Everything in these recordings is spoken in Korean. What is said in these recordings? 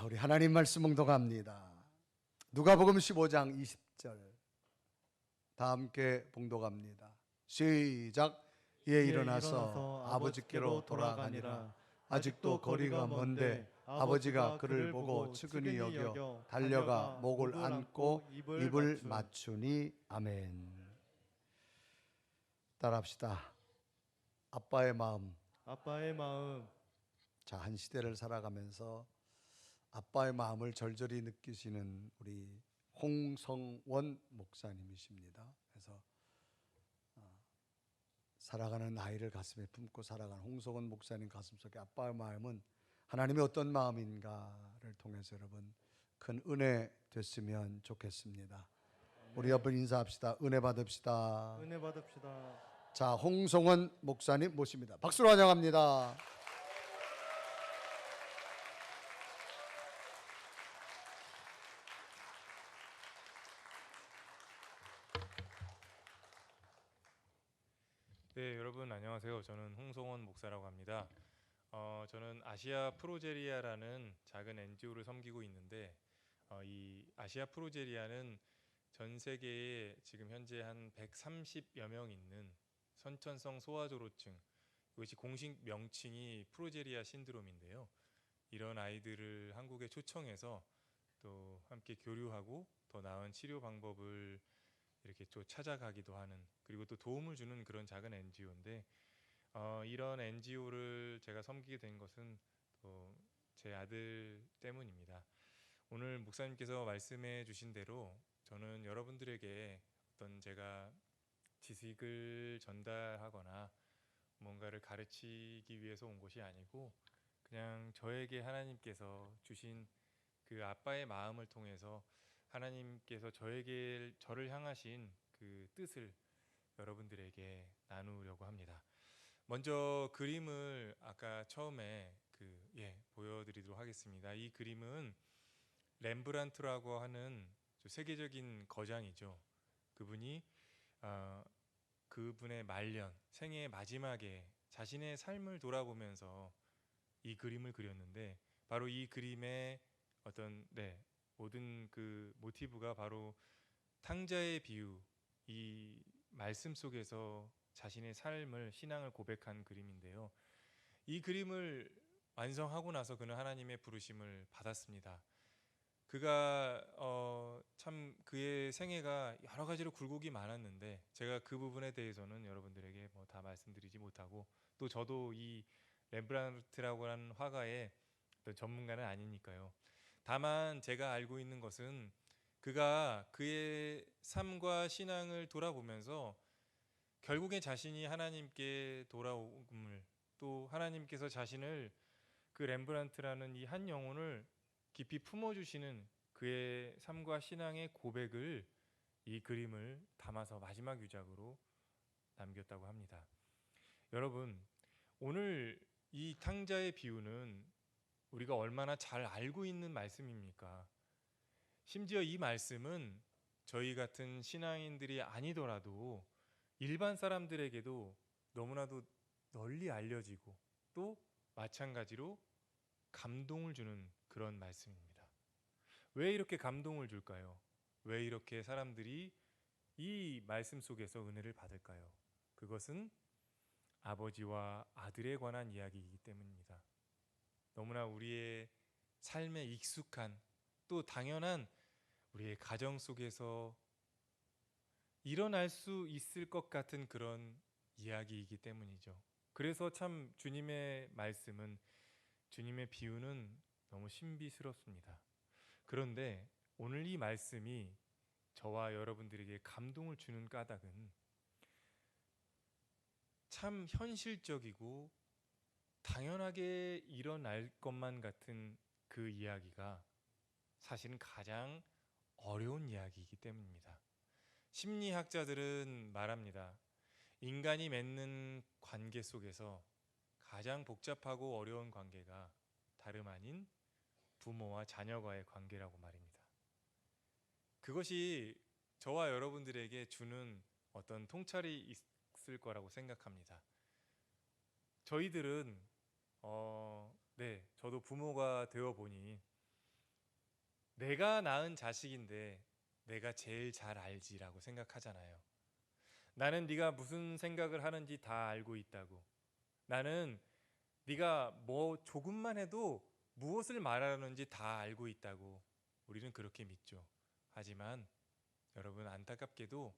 자, 우리 하나님 말씀 봉독합니다. 누가복음 15장 20절 다 함께 봉독합니다. 시작. 이에 일어나서 아버지께로 돌아가니라. 아직도 거리가 먼데 아버지가 그를 보고 측은히 여겨 달려가 목을 안고 입을 맞추니. 아멘. 따라합시다. 아빠의 마음. 아빠의 마음. 자, 한 시대를 살아가면서 아빠의 마음을 절절히 느끼시는 우리 홍성원 목사님이십니다. 그래서 살아가는 아이를 가슴에 품고 살아가는 홍성원 목사님 가슴속에 아빠의 마음은 하나님의 어떤 마음인가를 통해서 여러분 큰 은혜 됐으면 좋겠습니다. 우리 옆에 인사합시다. 은혜 받읍시다. 은혜 받읍시다. 자, 홍성원 목사님 모십니다. 박수로 환영합니다. 네, 여러분 안녕하세요. 저는 홍성원 목사라고 합니다. 저는 아시아 프로제리아라는 작은 NGO를 섬기고 있는데 이 아시아 프로제리아는 전 세계에 지금 현재 한 130여 명 있는 선천성 소아조로증, 이것이 공식 명칭이 프로제리아 신드롬인데요. 이런 아이들을 한국에 초청해서 또 함께 교류하고 더 나은 치료 방법을 이렇게 또 찾아가기도 하는, 그리고 또 도움을 주는 그런 작은 NGO인데 이런 NGO를 제가 섬기게 된 것은 또 제 아들 때문입니다. 오늘 목사님께서 말씀해 주신 대로 저는 여러분들에게 어떤 제가 지식을 전달하거나 뭔가를 가르치기 위해서 온 것이 아니고 그냥 저에게 하나님께서 주신 그 아빠의 마음을 통해서 하나님께서 저를 향하신 그 뜻을 여러분들에게 나누려고 합니다. 먼저 그림을 아까 처음에 보여드리도록 하겠습니다. 이 그림은 렘브란트라고 하는 세계적인 거장이죠. 그분이 그분의 말년, 생애의 마지막에 자신의 삶을 돌아보면서 이 그림을 그렸는데, 바로 이 그림의 어떤 모든 그 모티브가 바로 탕자의 비유, 이 말씀 속에서 자신의 삶을, 신앙을 고백한 그림인데요. 이 그림을 완성하고 나서 그는 하나님의 부르심을 받았습니다. 그가 참 그의 생애가 여러 가지로 굴곡이 많았는데 제가 그 부분에 대해서는 여러분들에게 뭐 다 말씀드리지 못하고, 또 저도 이 렘브란트라고 하는 화가의 어떤 전문가는 아니니까요. 다만 제가 알고 있는 것은 그가 그의 삶과 신앙을 돌아보면서 결국에 자신이 하나님께 돌아옴을, 또 하나님께서 자신을, 그 렘브란트라는 이 한 영혼을 깊이 품어주시는 그의 삶과 신앙의 고백을 이 그림을 담아서 마지막 유작으로 남겼다고 합니다. 여러분, 오늘 이 탕자의 비유는 우리가 얼마나 잘 알고 있는 말씀입니까? 심지어 이 말씀은 저희 같은 신앙인들이 아니더라도 일반 사람들에게도 너무나도 널리 알려지고 또 마찬가지로 감동을 주는 그런 말씀입니다. 왜 이렇게 감동을 줄까요? 왜 이렇게 사람들이 이 말씀 속에서 은혜를 받을까요? 그것은 아버지와 아들에 관한 이야기이기 때문입니다. 너무나 우리의 삶에 익숙한, 또 당연한 우리의 가정 속에서 일어날 수 있을 것 같은 그런 이야기이기 때문이죠. 그래서 참 주님의 말씀은, 주님의 비유는 너무 신비스럽습니다. 그런데 오늘 이 말씀이 저와 여러분들에게 감동을 주는 까닭은 참 현실적이고 당연하게 일어날 것만 같은 그 이야기가 사실은 가장 어려운 이야기이기 때문입니다. 심리학자들은 말합니다. 인간이 맺는 관계 속에서 가장 복잡하고 어려운 관계가 다름 아닌 부모와 자녀와의 관계라고 말입니다. 그것이 저와 여러분들에게 주는 어떤 통찰이 있을 거라고 생각합니다. 저희들은 저도 부모가 되어 보니 내가 낳은 자식인데 내가 제일 잘 알지라고 생각하잖아요. 나는 네가 무슨 생각을 하는지 다 알고 있다고. 나는 네가 뭐 조금만 해도 무엇을 말하는지 다 알고 있다고. 우리는 그렇게 믿죠. 하지만 여러분, 안타깝게도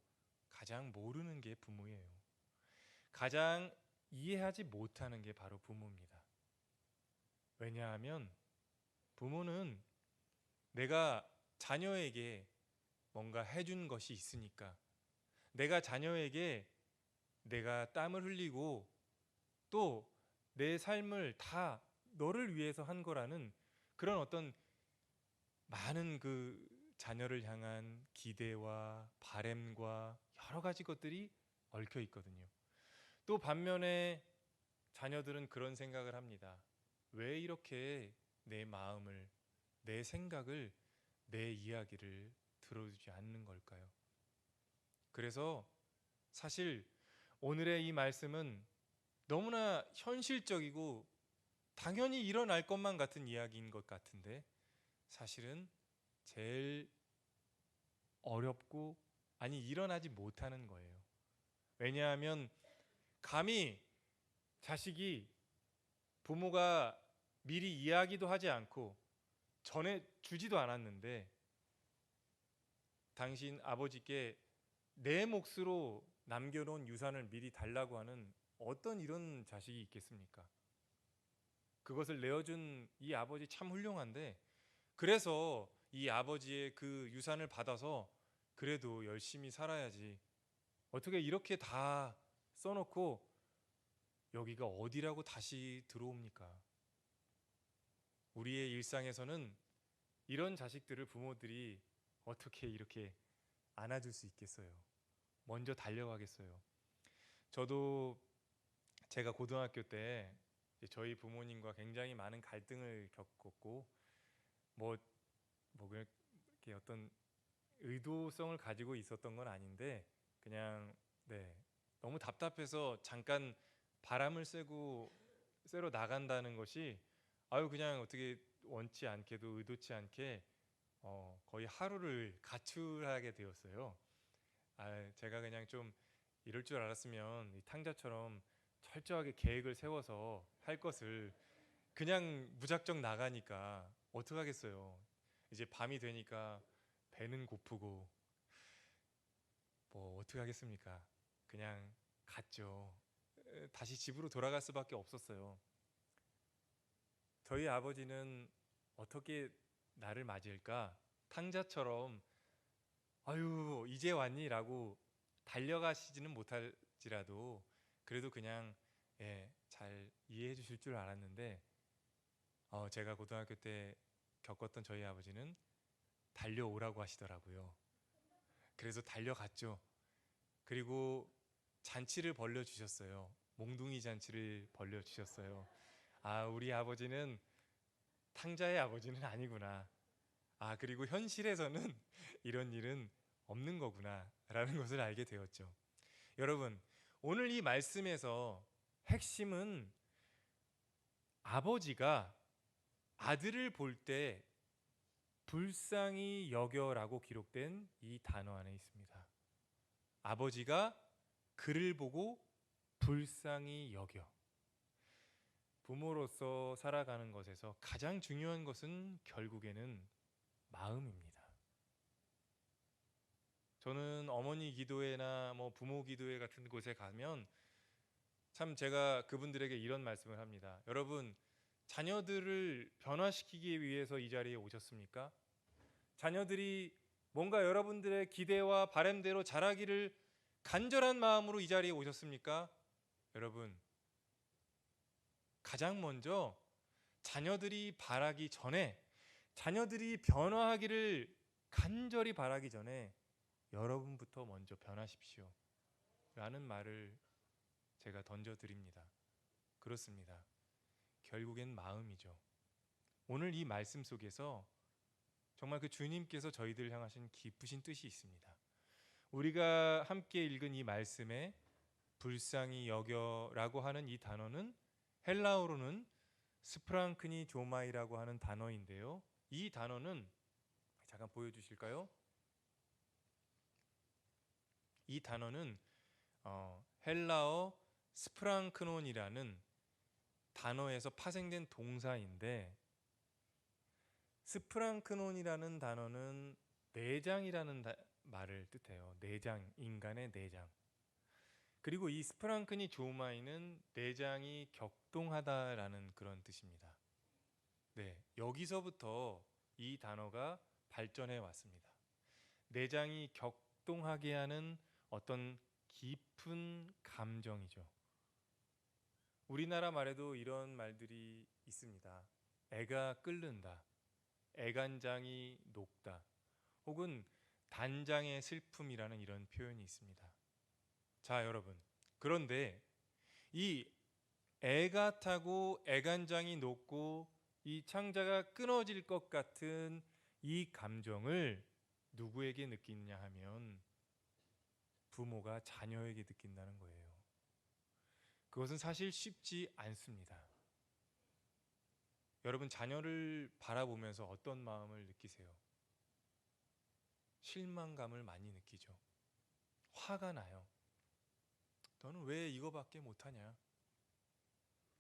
가장 모르는 게 부모예요. 가장 이해하지 못하는 게 바로 부모입니다. 왜냐하면 부모는 내가 자녀에게 뭔가 해준 것이 있으니까, 내가 자녀에게 내가 땀을 흘리고 또 내 삶을 다 너를 위해서 한 거라는 그런 어떤 많은 그 자녀를 향한 기대와 바램과 여러 가지 것들이 얽혀 있거든요. 또 반면에 자녀들은 그런 생각을 합니다. 왜 이렇게 내 마음을, 내 생각을, 내 이야기를 들어주지 않는 걸까요? 그래서 사실 오늘의 이 말씀은 너무나 현실적이고 당연히 일어날 것만 같은 이야기인 것 같은데, 사실은 제일 어렵고, 아니 일어나지 못하는 거예요. 왜냐하면 감히 자식이 부모가 미리 이야기도 하지 않고 전해 주지도 않았는데 당신 아버지께 내 몫으로 남겨놓은 유산을 미리 달라고 하는 어떤 이런 자식이 있겠습니까? 그것을 내어준 이 아버지 참 훌륭한데, 그래서 이 아버지의 그 유산을 받아서 그래도 열심히 살아야지, 어떻게 이렇게 다 써놓고 여기가 어디라고 다시 들어옵니까? 우리의 일상에서는 이런 자식들을 부모들이 어떻게 이렇게 안아줄 수 있겠어요? 먼저 달려가겠어요? 저도 제가 고등학교 때 저희 부모님과 굉장히 많은 갈등을 겪었고, 뭐 그렇게 어떤 의도성을 가지고 있었던 건 아닌데, 그냥 너무 답답해서 잠깐 바람을 쐬러 나간다는 것이 그냥 어떻게 원치 않게도 의도치 않게 거의 하루를 가출하게 되었어요. 제가 그냥 좀 이럴 줄 알았으면 이 탕자처럼 철저하게 계획을 세워서 할 것을 그냥 무작정 나가니까 어떡하겠어요. 이제 밤이 되니까 배는 고프고 뭐 어떡하겠습니까. 그냥 갔죠. 다시 집으로 돌아갈 수밖에 없었어요. 저희 아버지는 어떻게 나를 맞을까? 탕자처럼 아유 이제 왔니? 라고 달려가시지는 못할지라도 그래도 그냥 잘 이해해 주실 줄 알았는데, 제가 고등학교 때 겪었던 저희 아버지는 달려오라고 하시더라고요. 그래서 달려갔죠. 그리고 잔치를 벌려주셨어요. 몽둥이 잔치를 벌려주셨어요. 우리 아버지는 탕자의 아버지는 아니구나. 그리고 현실에서는 이런 일은 없는 거구나 라는 것을 알게 되었죠. 여러분, 오늘 이 말씀에서 핵심은 아버지가 아들을 볼 때 불쌍히 여겨라고 기록된 이 단어 안에 있습니다. 아버지가 그를 보고 불쌍히 여겨. 부모로서 살아가는 것에서 가장 중요한 것은 결국에는 마음입니다. 저는 어머니 기도회나 부모 기도회 같은 곳에 가면 참 제가 그분들에게 이런 말씀을 합니다. 여러분, 자녀들을 변화시키기 위해서 이 자리에 오셨습니까? 자녀들이 뭔가 여러분들의 기대와 바람대로 자라기를 간절한 마음으로 이 자리에 오셨습니까? 여러분, 가장 먼저 자녀들이 바라기 전에, 자녀들이 변화하기를 간절히 바라기 전에 여러분부터 먼저 변하십시오 라는 말을 제가 던져드립니다. 그렇습니다. 결국엔 마음이죠. 오늘 이 말씀 속에서 정말 그 주님께서 저희들 향하신 깊으신 뜻이 있습니다. 우리가 함께 읽은 이 말씀에 불쌍히 여겨라고 하는 이 단어는 헬라어로는 스프랑크니 조마이라고 하는 단어인데요. 이 단어는 잠깐 보여주실까요? 이 단어는 헬라어 스프랑크논이라는 단어에서 파생된 동사인데, 스프랑크논이라는 단어는 내장이라는 말을 뜻해요. 내장, 인간의 내장. 그리고 이 스프랑크니 조마이는 내장이 격동하다라는 그런 뜻입니다. 네, 여기서부터 이 단어가 발전해 왔습니다. 내장이 격동하게 하는 어떤 깊은 감정이죠. 우리나라 말에도 이런 말들이 있습니다. 애가 끓는다, 애간장이 녹다, 혹은 단장의 슬픔이라는 이런 표현이 있습니다. 자, 여러분, 그런데 이 애가 타고 애간장이 녹고 이 창자가 끊어질 것 같은 이 감정을 누구에게 느끼느냐 하면 부모가 자녀에게 느낀다는 거예요. 그것은 사실 쉽지 않습니다. 여러분, 자녀를 바라보면서 어떤 마음을 느끼세요? 실망감을 많이 느끼죠. 화가 나요. 너는 왜 이거밖에 못하냐?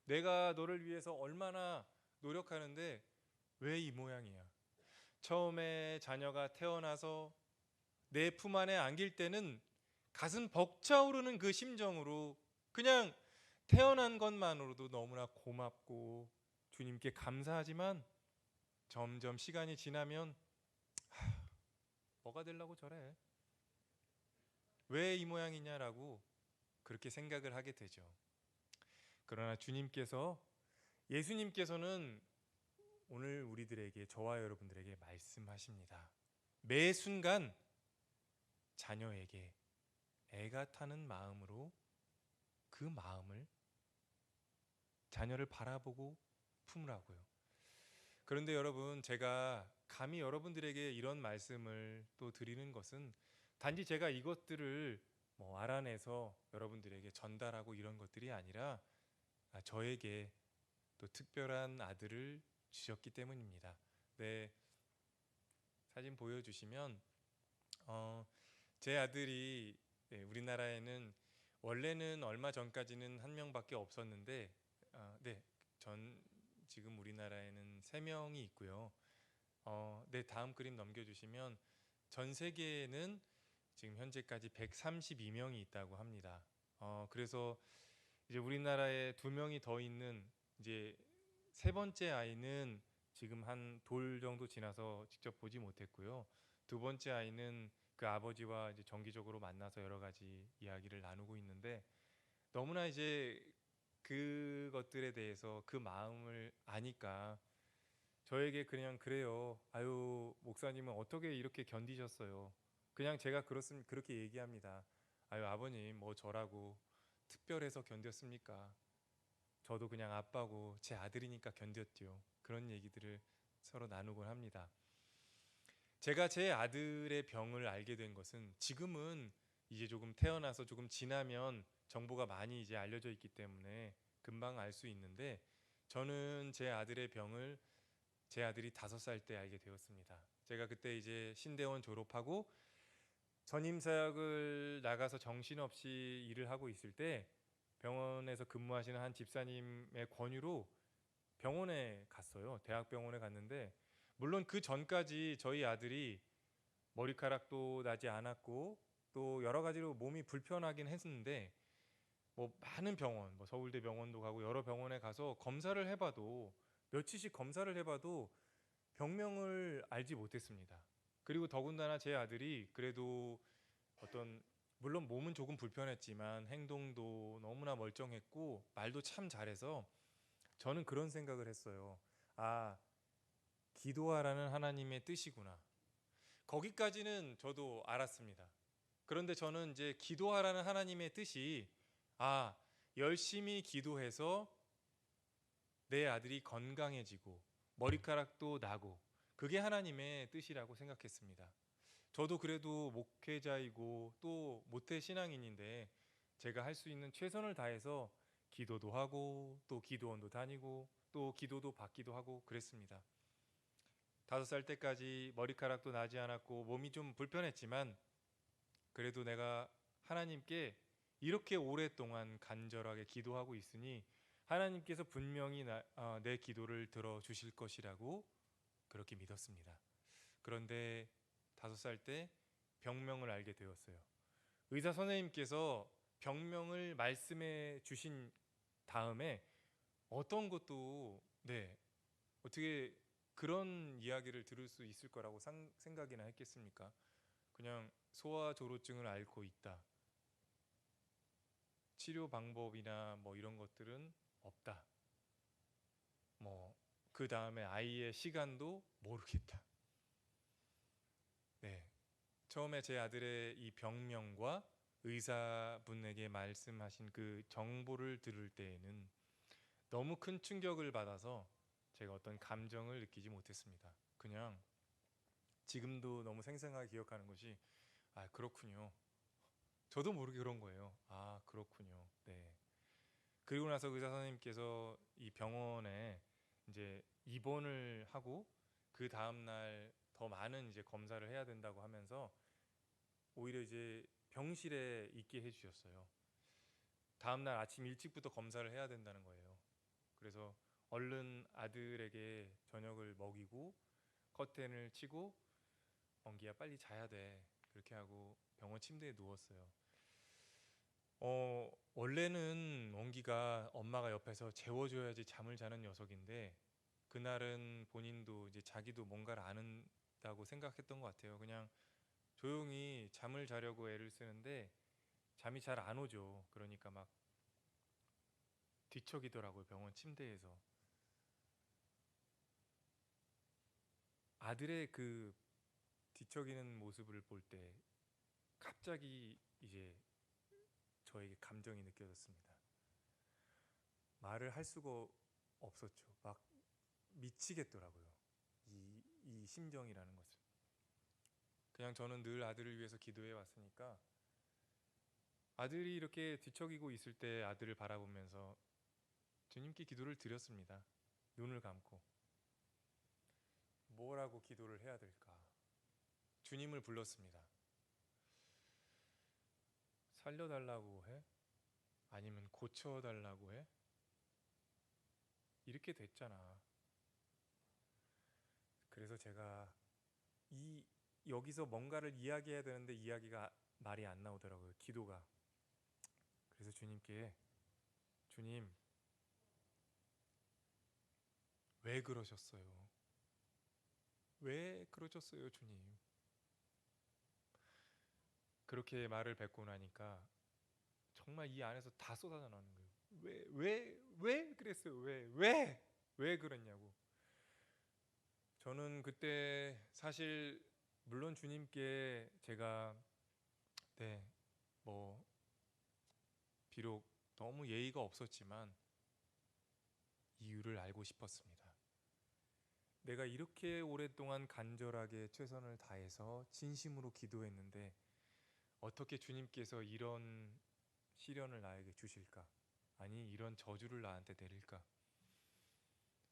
내가 너를 위해서 얼마나 노력하는데 왜 이 모양이야? 처음에 자녀가 태어나서 내 품 안에 안길 때는 가슴 벅차오르는 그 심정으로 그냥 태어난 것만으로도 너무나 고맙고 주님께 감사하지만, 점점 시간이 지나면 뭐가 되려고 저래? 왜 이 모양이냐라고 그렇게 생각을 하게 되죠. 그러나 예수님께서는 오늘 우리들에게, 저와 여러분들에게 말씀하십니다. 매 순간 자녀에게 애가 타는 마음으로 그 마음을, 자녀를 바라보고 품으라고요. 그런데 여러분, 제가 감히 여러분들에게 이런 말씀을 또 드리는 것은 단지 제가 이것들을 알아내서 여러분들에게 전달하고 이런 것들이 아니라 저에게 또 특별한 아들을 주셨기 때문입니다. 네, 사진 보여주시면 제 아들이, 네, 우리나라에는 원래는 얼마 전까지는 한 명밖에 없었는데, 네, 지금 우리나라에는 3명이 있고요. 네, 다음 그림 넘겨주시면 전 세계에는 지금 현재까지 132명이 있다고 합니다. 그래서 이제 우리나라에 2명이 더 있는 이제 3번째 아이는 지금 한 돌 정도 지나서 직접 보지 못했고요. 2번째 아이는 그 아버지와 이제 정기적으로 만나서 여러 가지 이야기를 나누고 있는데, 너무나 이제 그것들에 대해서 그 마음을 아니까 저에게 그냥 그래요. 아유, 목사님은 어떻게 이렇게 견디셨어요? 그냥 제가 그렇게 얘기합니다. 아유, 아버님, 뭐 저라고 특별해서 견뎠습니까? 저도 그냥 아빠고 제 아들이니까 견뎠죠. 그런 얘기들을 서로 나누곤 합니다. 제가 제 아들의 병을 알게 된 것은, 지금은 이제 조금 태어나서 조금 지나면 정보가 많이 이제 알려져 있기 때문에 금방 알 수 있는데, 저는 제 아들의 병을 제 아들이 5살 때 알게 되었습니다. 제가 그때 이제 신대원 졸업하고 전임사역을 나가서 정신없이 일을 하고 있을 때, 병원에서 근무하시는 한 집사님의 권유로 병원에 갔어요. 대학병원에 갔는데, 물론 그 전까지 저희 아들이 머리카락도 나지 않았고 또 여러 가지로 몸이 불편하긴 했는데, 많은 병원, 서울대 병원도 가고 여러 병원에 가서 검사를 해봐도, 며칠씩 검사를 해봐도 병명을 알지 못했습니다. 그리고 더군다나 제 아들이 그래도 물론 몸은 조금 불편했지만 행동도 너무나 멀쩡했고 말도 참 잘해서 저는 그런 생각을 했어요. 아, 기도하라는 하나님의 뜻이구나. 거기까지는 저도 알았습니다. 그런데 저는 이제 기도하라는 하나님의 뜻이, 열심히 기도해서 내 아들이 건강해지고 머리카락도 나고, 그게 하나님의 뜻이라고 생각했습니다. 저도 그래도 목회자이고 또 모태 신앙인인데 제가 할 수 있는 최선을 다해서 기도도 하고 또 기도원도 다니고 또 기도도 받기도 하고 그랬습니다. 5살 때까지 머리카락도 나지 않았고 몸이 좀 불편했지만 그래도 내가 하나님께 이렇게 오랫동안 간절하게 기도하고 있으니 하나님께서 분명히 내 기도를 들어주실 것이라고 그렇게 믿었습니다. 그런데 5살 때 병명을 알게 되었어요. 의사 선생님께서 병명을 말씀해 주신 다음에 어떤 것도 어떻게 그런 이야기를 들을 수 있을 거라고 생각이나 했겠습니까? 그냥 소아조로증을 앓고 있다. 치료 방법이나 뭐 이런 것들은 없다. 뭐 그 다음에 아이의 시간도 모르겠다. 네. 처음에 제 아들의 이 병명과 의사분에게 말씀하신 그 정보를 들을 때에는 너무 큰 충격을 받아서 제가 어떤 감정을 느끼지 못했습니다. 그냥 지금도 너무 생생하게 기억하는 것이 그렇군요. 저도 모르게 그런 거예요. 그렇군요. 네. 그리고 나서 의사 선생님께서 이 병원에 이제 입원을 하고 그 다음 날 더 많은 이제 검사를 해야 된다고 하면서 오히려 이제 병실에 있게 해주셨어요. 다음 날 아침 일찍부터 검사를 해야 된다는 거예요. 그래서 얼른 아들에게 저녁을 먹이고 커튼을 치고 원기야 빨리 자야 돼. 그렇게 하고 병원 침대에 누웠어요. 원래는 원기가 엄마가 옆에서 재워줘야지 잠을 자는 녀석인데 그날은 본인도 이제 자기도 뭔가를 아는다고 생각했던 것 같아요. 그냥 조용히 잠을 자려고 애를 쓰는데 잠이 잘 안 오죠. 그러니까 막 뒤척이더라고요. 병원 침대에서. 아들의 그 뒤척이는 모습을 볼 때 갑자기 이제 저에게 감정이 느껴졌습니다. 말을 할 수가 없었죠. 막 미치겠더라고요. 이 심정이라는 것을. 그냥 저는 늘 아들을 위해서 기도해 왔으니까 아들이 이렇게 뒤척이고 있을 때 아들을 바라보면서 주님께 기도를 드렸습니다. 눈을 감고. 뭐라고 기도를 해야 될까? 주님을 불렀습니다. 살려달라고 해? 아니면 고쳐달라고 해? 이렇게 됐잖아. 그래서 제가 여기서 뭔가를 이야기해야 되는데 이야기가 말이 안 나오더라고요. 기도가. 그래서 주님께 주님 왜 그러셨어요? 왜 그러셨어요, 주님? 그렇게 말을 뱉고 나니까 정말 이 안에서 다 쏟아져 나오는 거예요. 왜 그랬어요? 왜 그랬냐고. 저는 그때 사실 물론 주님께 제가 뭐 비록 너무 예의가 없었지만 이유를 알고 싶었습니다. 내가 이렇게 오랫동안 간절하게 최선을 다해서 진심으로 기도했는데 어떻게 주님께서 이런 시련을 나에게 주실까? 아니 이런 저주를 나한테 내릴까?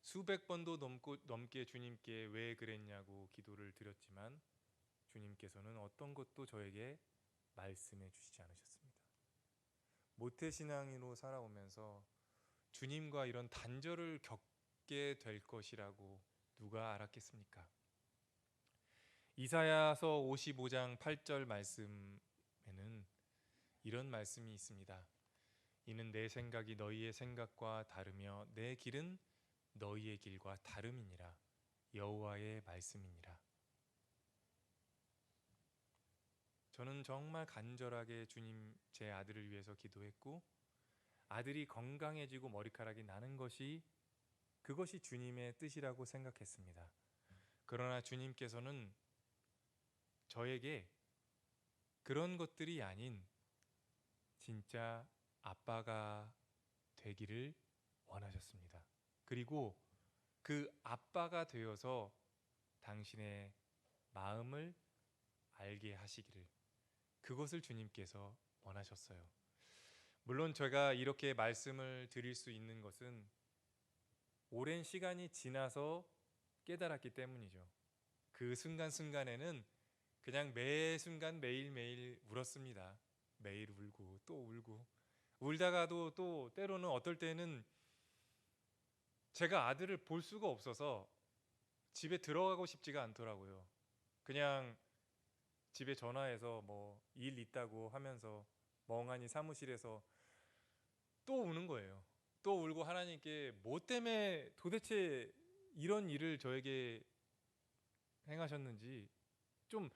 수백 번도 넘게 주님께 왜 그랬냐고 기도를 드렸지만 주님께서는 어떤 것도 저에게 말씀해 주시지 않으셨습니다. 모태신앙인으로 살아오면서 주님과 이런 단절을 겪게 될 것이라고 누가 알았겠습니까? 이사야서 55장 8절 말씀에는 이런 말씀이 있습니다. 이는 내 생각이 너희의 생각과 다르며 내 길은 너희의 길과 다름이니라. 여호와의 말씀이니라. 저는 정말 간절하게 주님 제 아들을 위해서 기도했고 아들이 건강해지고 머리카락이 나는 그것이 주님의 뜻이라고 생각했습니다. 그러나 주님께서는 저에게 그런 것들이 아닌 진짜 아빠가 되기를 원하셨습니다. 그리고 그 아빠가 되어서 당신의 마음을 알게 하시기를 그것을 주님께서 원하셨어요. 물론 제가 이렇게 말씀을 드릴 수 있는 것은 오랜 시간이 지나서 깨달았기 때문이죠. 그 순간순간에는 그냥 매 순간 매일매일 울었습니다. 매일 울고 또 울고, 울다가도 또 때로는 어떨 때는 제가 아들을 볼 수가 없어서 집에 들어가고 싶지가 않더라고요. 그냥 집에 전화해서 뭐 일 있다고 하면서 멍하니 사무실에서 또 우는 거예요. 또 울고 하나님께 뭐 때문에 도대체 이런 일을 저에게 행하셨는지 좀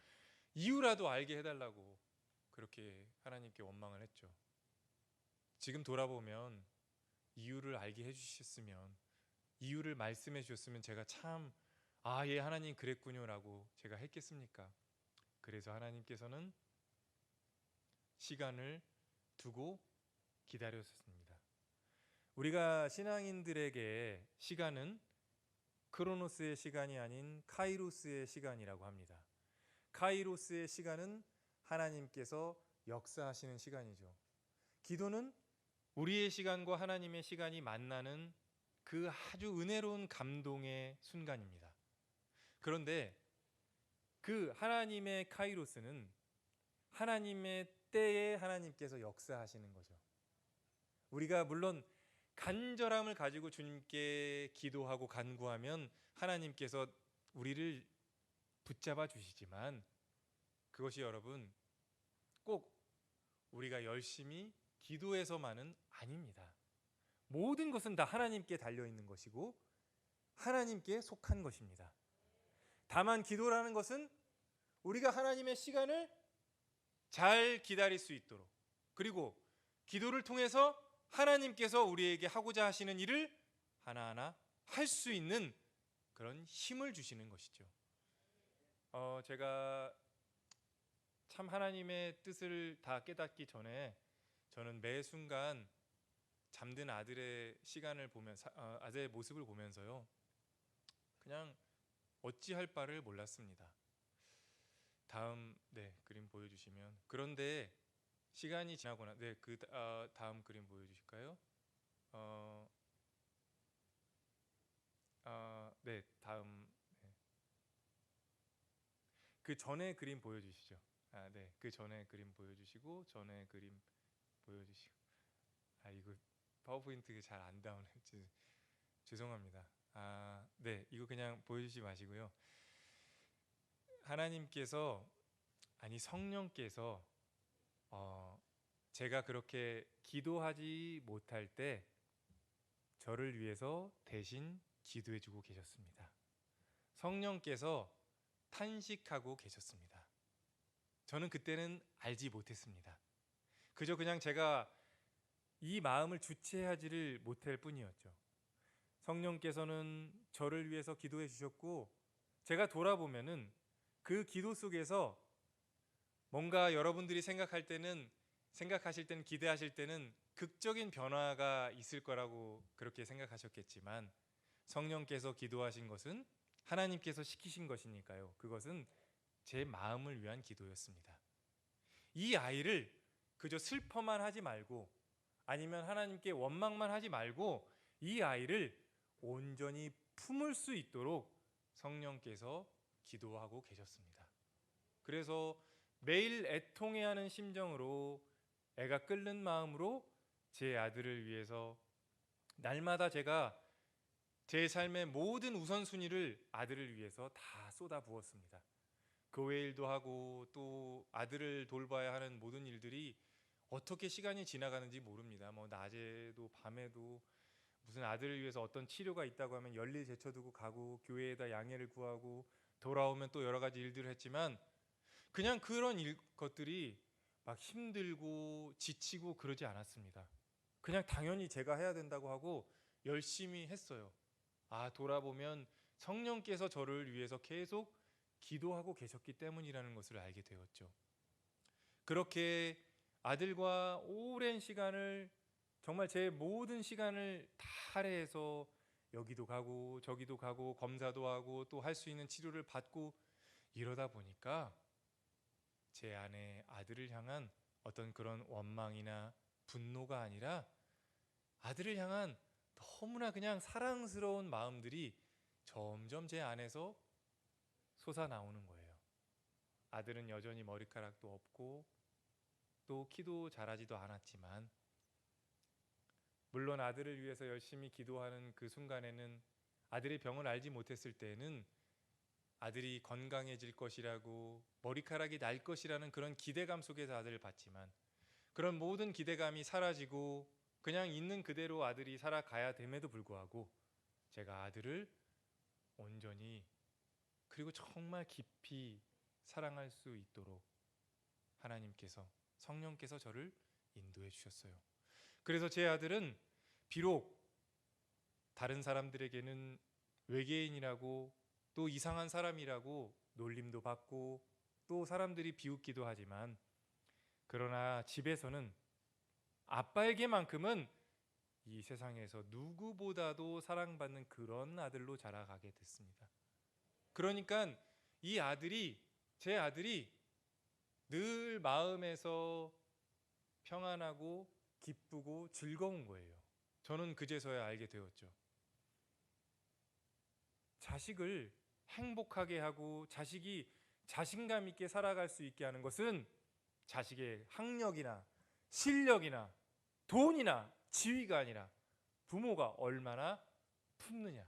이유라도 알게 해달라고 그렇게 하나님께 원망을 했죠. 지금 돌아보면 이유를 알게 해주셨으면, 이유를 말씀해 주셨으면 제가 참 예, 하나님 그랬군요라고 제가 했겠습니까? 그래서 하나님께서는 시간을 두고 기다렸습니다. 우리가 신앙인들에게 시간은 크로노스의 시간이 아닌 카이로스의 시간이라고 합니다. 카이로스의 시간은 하나님께서 역사하시는 시간이죠. 기도는 우리의 시간과 하나님의 시간이 만나는 그 아주 은혜로운 감동의 순간입니다. 그런데 그 하나님의 카이로스는 하나님의 때에 하나님께서 역사하시는 거죠. 우리가 물론 간절함을 가지고 주님께 기도하고 간구하면 하나님께서 우리를 붙잡아 주시지만, 그것이 여러분 꼭 우리가 열심히 기도해서만은 아닙니다. 모든 것은 다 하나님께 달려 있는 것이고 하나님께 속한 것입니다. 다만 기도라는 것은 우리가 하나님의 시간을 잘 기다릴 수 있도록, 그리고 기도를 통해서 하나님께서 우리에게 하고자 하시는 일을 하나하나 할 수 있는 그런 힘을 주시는 것이죠. 제가 참 하나님의 뜻을 다 깨닫기 전에 저는 매 순간 잠든 아들의 시간을 보면서, 아들의 모습을 보면서요, 그냥 어찌할 바를 몰랐습니다. 다음 그림 보여주시면, 그런데 시간이 지나거나 다음 그림 보여주실까요? 다음. 그 전에 그림 보여주시죠. 그 전에 그림 보여주시고, 전에 그림 보여주시고. 이거 파워포인트가 잘 안 나오네. 죄송합니다. 이거 그냥 보여주지 마시고요. 하나님께서, 아니 성령께서 제가 그렇게 기도하지 못할 때 저를 위해서 대신 기도해주고 계셨습니다. 성령께서 탄식하고 계셨습니다. 저는 그때는 알지 못했습니다. 그저 그냥 제가 이 마음을 주체하지를 못할 뿐이었죠. 성령께서는 저를 위해서 기도해 주셨고, 제가 돌아보면은 그 기도 속에서 뭔가 여러분들이 생각하실 때는, 기대하실 때는 극적인 변화가 있을 거라고 그렇게 생각하셨겠지만, 성령께서 기도하신 것은 하나님께서 시키신 것이니까요. 그것은 제 마음을 위한 기도였습니다. 이 아이를 그저 슬퍼만 하지 말고, 아니면 하나님께 원망만 하지 말고, 이 아이를 온전히 품을 수 있도록 성령께서 기도하고 계셨습니다. 그래서 매일 애통해하는 심정으로, 애가 끓는 마음으로 제 아들을 위해서 날마다 제가 제 삶의 모든 우선순위를 아들을 위해서 다 쏟아부었습니다. 교회 일도 하고 또 아들을 돌봐야 하는 모든 일들이 어떻게 시간이 지나가는지 모릅니다. 낮에도 밤에도 무슨 아들을 위해서 어떤 치료가 있다고 하면 열일 제쳐두고 가고, 교회에다 양해를 구하고, 돌아오면 또 여러 가지 일들을 했지만, 그냥 그런 것들이 막 힘들고 지치고 그러지 않았습니다. 그냥 당연히 제가 해야 된다고 하고 열심히 했어요. 돌아보면 성령께서 저를 위해서 계속 기도하고 계셨기 때문이라는 것을 알게 되었죠. 그렇게 아들과 오랜 시간을, 정말 제 모든 시간을 다 할애해서 여기도 가고 저기도 가고 검사도 하고 또 할 수 있는 치료를 받고, 이러다 보니까 제 안에 아들을 향한 어떤 그런 원망이나 분노가 아니라 아들을 향한 너무나 그냥 사랑스러운 마음들이 점점 제 안에서 솟아나오는 거예요. 아들은 여전히 머리카락도 없고 또 키도 자라지도 않았지만, 물론 아들을 위해서 열심히 기도하는 그 순간에는 아들의 병을 알지 못했을 때에는 아들이 건강해질 것이라고, 머리카락이 날 것이라는 그런 기대감 속에서 아들을 봤지만, 그런 모든 기대감이 사라지고 그냥 있는 그대로 아들이 살아가야 됨에도 불구하고 제가 아들을 온전히 그리고 정말 깊이 사랑할 수 있도록 하나님께서, 성령께서 저를 인도해 주셨어요. 그래서 제 아들은 비록 다른 사람들에게는 외계인이라고 또 이상한 사람이라고 놀림도 받고 또 사람들이 비웃기도 하지만, 그러나 집에서는 아빠에게만큼은 이 세상에서 누구보다도 사랑받는 그런 아들로 자라가게 됐습니다. 그러니까 이 아들이, 제 아들이 늘 마음에서 평안하고 기쁘고 즐거운 거예요. 저는 그제서야 알게 되었죠. 자식을 행복하게 하고 자식이 자신감 있게 살아갈 수 있게 하는 것은 자식의 학력이나 실력이나 돈이나 지위가 아니라 부모가 얼마나 품느냐,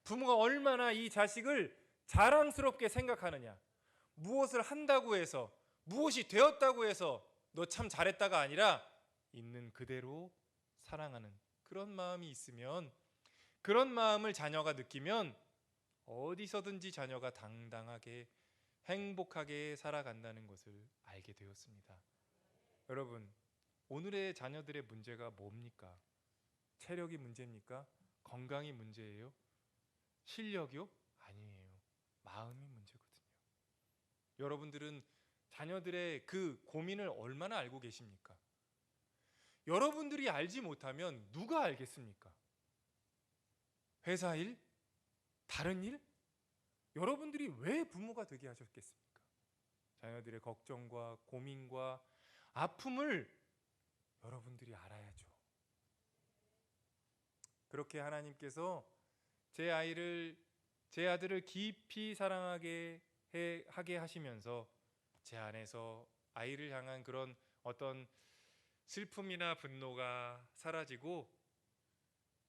부모가 얼마나 이 자식을 자랑스럽게 생각하느냐, 무엇을 한다고 해서, 무엇이 되었다고 해서 너 참 잘했다가 아니라 있는 그대로 사랑하는 그런 마음이 있으면, 그런 마음을 자녀가 느끼면 어디서든지 자녀가 당당하게 행복하게 살아간다는 것을 알게 되었습니다. 여러분, 오늘의 자녀들의 문제가 뭡니까? 체력이 문제입니까? 건강이 문제예요? 실력이요? 아니에요. 마음이 문제거든요. 여러분들은 자녀들의 그 고민을 얼마나 알고 계십니까? 여러분들이 알지 못하면 누가 알겠습니까? 회사 일? 다른 일? 여러분들이 왜 부모가 되게 하셨겠습니까? 자녀들의 걱정과 고민과 아픔을 여러분들이 알아야죠. 그렇게 하나님께서 제 아들을 깊이 사랑하게 하게 하시면서 제 안에서 아이를 향한 그런 어떤 슬픔이나 분노가 사라지고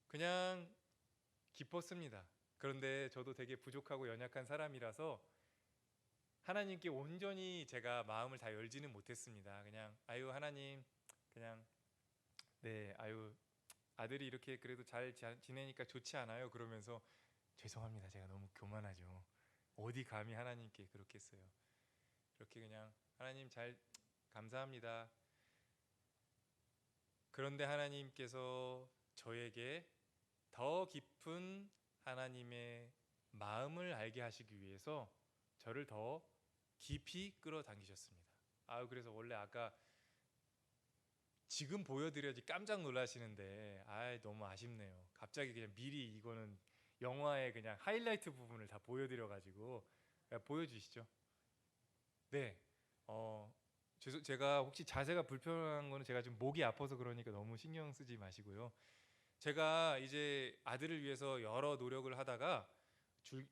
그냥 기뻤습니다. 그런데 저도 되게 부족하고 연약한 사람이라서 하나님께 온전히 제가 마음을 다 열지는 못했습니다. 그냥 아유 하나님, 그냥 네 아유 아들이 이렇게 그래도 잘 지내니까 좋지 않아요? 그러면서 죄송합니다. 제가 너무 교만하죠. 어디 감히 하나님께 그렇게 했어요. 그렇게 그냥 하나님 잘 감사합니다. 그런데 하나님께서 저에게 더 깊은 하나님의 마음을 알게 하시기 위해서 저를 더 깊이 끌어당기셨습니다. 그래서 원래 아까 지금 보여드려야지 깜짝 놀라시는데 너무 아쉽네요. 갑자기 그냥 미리 이거는 영화의 그냥 하이라이트 부분을 다 보여드려가지고 보여주시죠. 네, 제가 혹시 자세가 불편한 거는 제가 좀 목이 아파서 그러니까 너무 신경 쓰지 마시고요. 제가 이제 아들을 위해서 여러 노력을 하다가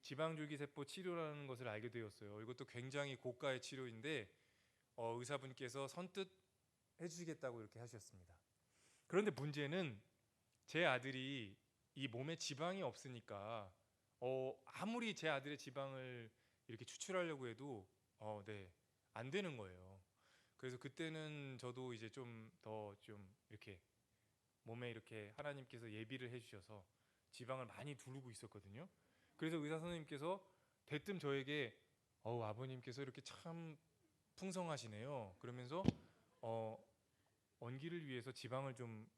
지방줄기세포 치료라는 것을 알게 되었어요. 이것도 굉장히 고가의 치료인데 의사분께서 선뜻 해주시겠다고 이렇게 하셨습니다. 그런데 문제는 제 아들이 이 몸에 지방이 없으니까 아무리 제 아들의 지방을 이렇게 추출하려고 해도 안 되는 거예요. 그래서 그때는 저도 이제 좀 더 좀 이렇게 몸에 이렇게 하나님께서 예비를 해주셔서 지방을 많이 두르고 있었거든요. 그래서 의사 선생님께서 대뜸 저에게 아버님께서 이렇게 참 풍성하시네요. 그러면서 원기를 위해서 지방을 좀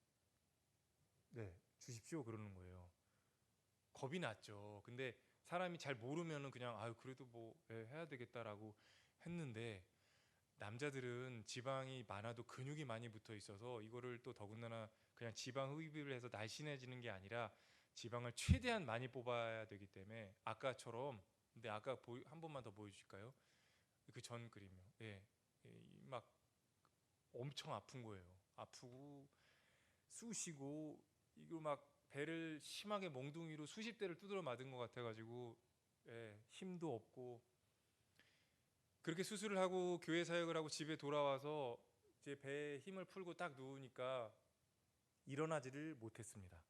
주십시오 그러는 거예요. 겁이 났죠. 근데 사람이 잘 모르면은 그냥 그래도 뭐 해야 되겠다라고 했는데, 남자들은 지방이 많아도 근육이 많이 붙어 있어서 이거를 또 더군다나 그냥 지방 흡입을 해서 날씬해지는 게 아니라 지방을 최대한 많이 뽑아야 되기 때문에 아까처럼, 근데 아까 한 번만 더 보여주실까요? 그 전 그림이요. 막 엄청 아픈 거예요. 아프고 쑤시고 이거 막 배를 심하게 몽둥이로 수십 대를 두드려 맞은 것 같아가지고 힘도 없고 그렇게 수술을 하고 교회 사역을 하고 집에 돌아와서 이제 배에 힘을 풀고 딱 누우니까 일어나지를 못했습니다.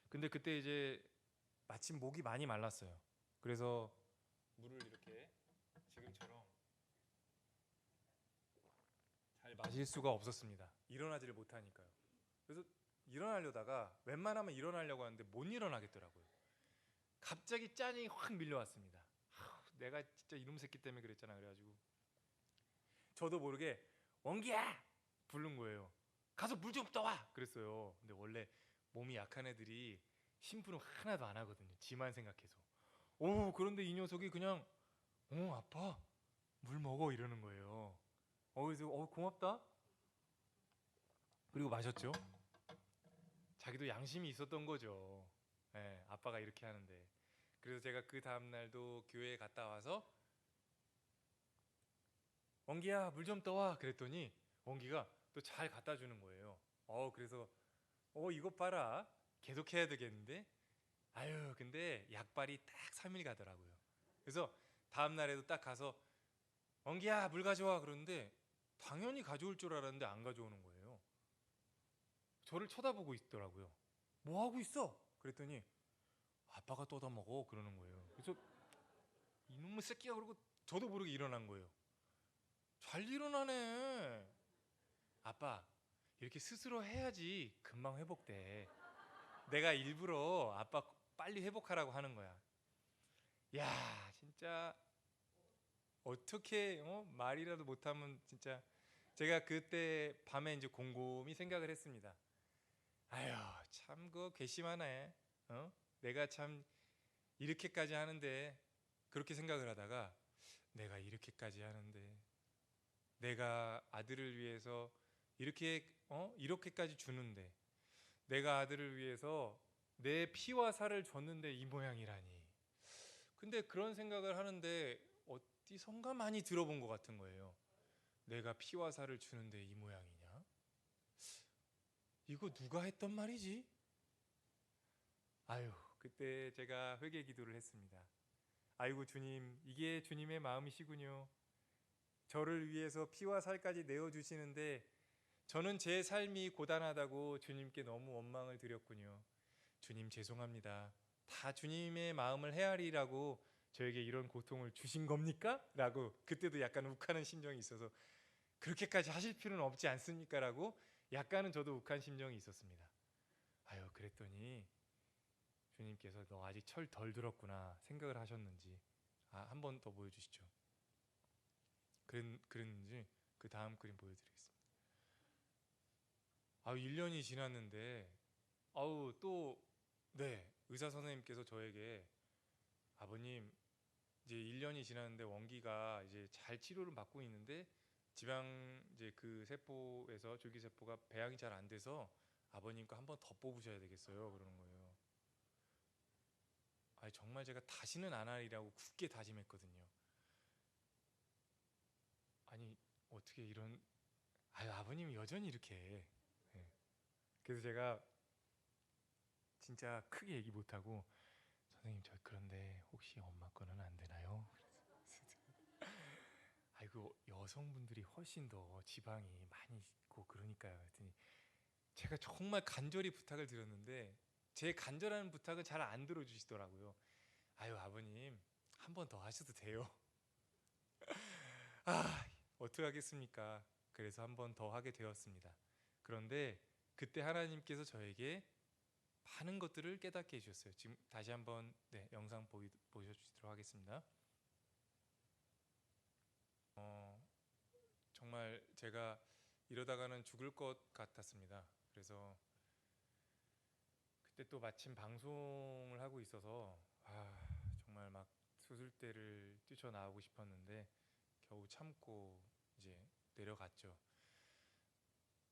근데 그때 이제 마침 목이 많이 말랐어요. 그래서 물을 이렇게 지금처럼 잘 마실 수가 없었습니다. 일어나지를 못하니까요. 그래서 일어나려다가 웬만하면 일어나려고 하는데 못 일어나겠더라고요. 갑자기 짠이 확 밀려왔습니다. 내가 진짜 이놈 새끼 때문에 그랬잖아. 그래가지고 저도 모르게 원기야 부른 거예요. 가서 물 좀 떠와 그랬어요. 근데 원래 몸이 약한 애들이 심부름 하나도 안 하거든요. 지만 생각해서. 오, 그런데 이 녀석이 그냥 아파 물 먹어 이러는 거예요. 그래서 고맙다. 그리고 마셨죠. 자기도 양심이 있었던 거죠. 아빠가 이렇게 하는데. 그래서 제가 그 다음 날도 교회에 갔다 와서 원기야 물 좀 떠와 그랬더니 원기가 또 잘 갖다 주는 거예요. 그래서 이것 봐라 계속 해야 되겠는데. 근데 약발이 딱 3일 가더라고요. 그래서 다음 날에도 딱 가서 원기야 물 가져와 그러는데 당연히 가져올 줄 알았는데 안 가져오는 거예요. 저를 쳐다보고 있더라고요. 뭐 하고 있어? 그랬더니 아빠가 떠다 먹어 그러는 거예요. 그래서 이놈의 새끼가 그러고 저도 모르게 일어난 거예요. 잘 일어나네. 아빠 이렇게 스스로 해야지 금방 회복돼. 내가 일부러 아빠 빨리 회복하라고 하는 거야. 야 진짜 어떻게 말이라도 못하면 진짜. 제가 그때 밤에 이제 곰곰이 생각을 했습니다. 아유 참 그 괘씸하네. 내가 참 이렇게까지 하는데. 그렇게 생각을 하다가 내가 이렇게까지 하는데 내가 아들을 위해서 이렇게까지 주는데 내가 아들을 위해서 내 피와 살을 줬는데 이 모양이라니. 근데 그런 생각을 하는데 어디선가 많이 들어본 것 같은 거예요. 내가 피와 살을 주는데 이 모양이냐? 이거 누가 했던 말이지? 그때 제가 회개 기도를 했습니다. 아이고 주님, 이게 주님의 마음이시군요. 저를 위해서 피와 살까지 내어주시는데 저는 제 삶이 고단하다고 주님께 너무 원망을 드렸군요. 주님 죄송합니다. 다 주님의 마음을 헤아리라고 저에게 이런 고통을 주신 겁니까? 라고 그때도 약간 욱하는 심정이 있어서 그렇게까지 하실 필요는 없지 않습니까? 라고 약간은 저도 욱한 심정이 있었습니다. 그랬더니 주님께서 너 아직 철 덜 들었구나 생각을 하셨는지 한 번 더 보여주시죠. 그랬는지 그 다음 그림 보여드리겠습니다. 1년이 지났는데 또 의사 선생님께서 저에게 아버님 이제 1년이 지났는데 원기가 이제 잘 치료를 받고 있는데 지방 이제 그 세포에서 줄기세포가 배양이 잘 안 돼서 아버님 거 한 번 더 뽑으셔야 되겠어요 그러는 거예요. 정말 제가 다시는 안 하리라고 굳게 다짐했거든요. 어떻게 이런 아버님이 여전히 이렇게 해. 그래서 제가 진짜 크게 얘기 못하고 선생님 저 그런데 혹시 엄마 거는 안 되나요? 여성분들이 훨씬 더 지방이 많이 있고 그러니까요. 그랬더니 제가 정말 간절히 부탁을 드렸는데 제 간절한 부탁은 잘 안 들어주시더라고요. 아버님 한 번 더 하셔도 돼요. 어떻게 하겠습니까? 그래서 한 번 더 하게 되었습니다. 그런데 그때 하나님께서 저에게 많은 것들을 깨닫게 해주셨어요. 지금 다시 한번 영상 보여주시도록 하겠습니다. 정말 제가 이러다가는 죽을 것 같았습니다. 그래서 그때 또 마침 방송을 하고 있어서 정말 막 수술대를 뛰쳐나오고 싶었는데 겨우 참고 이제 내려갔죠.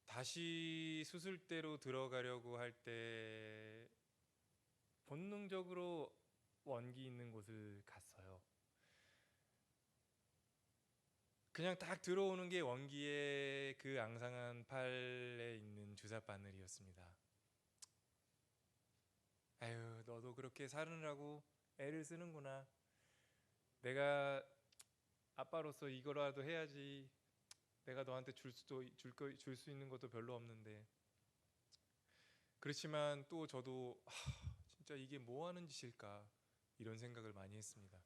다시 수술대로 들어가려고 할 때 본능적으로 원기 있는 곳을 갔어요. 그냥 딱 들어오는 게 원기의 그 앙상한 팔에 있는 주사 바늘이었습니다. 너도 그렇게 사느라고 애를 쓰는구나. 내가 아빠로서 이거라도 해야지. 내가 너한테 줄 수 있는 것도 별로 없는데. 그렇지만 또 저도 진짜 이게 뭐 하는 짓일까 이런 생각을 많이 했습니다.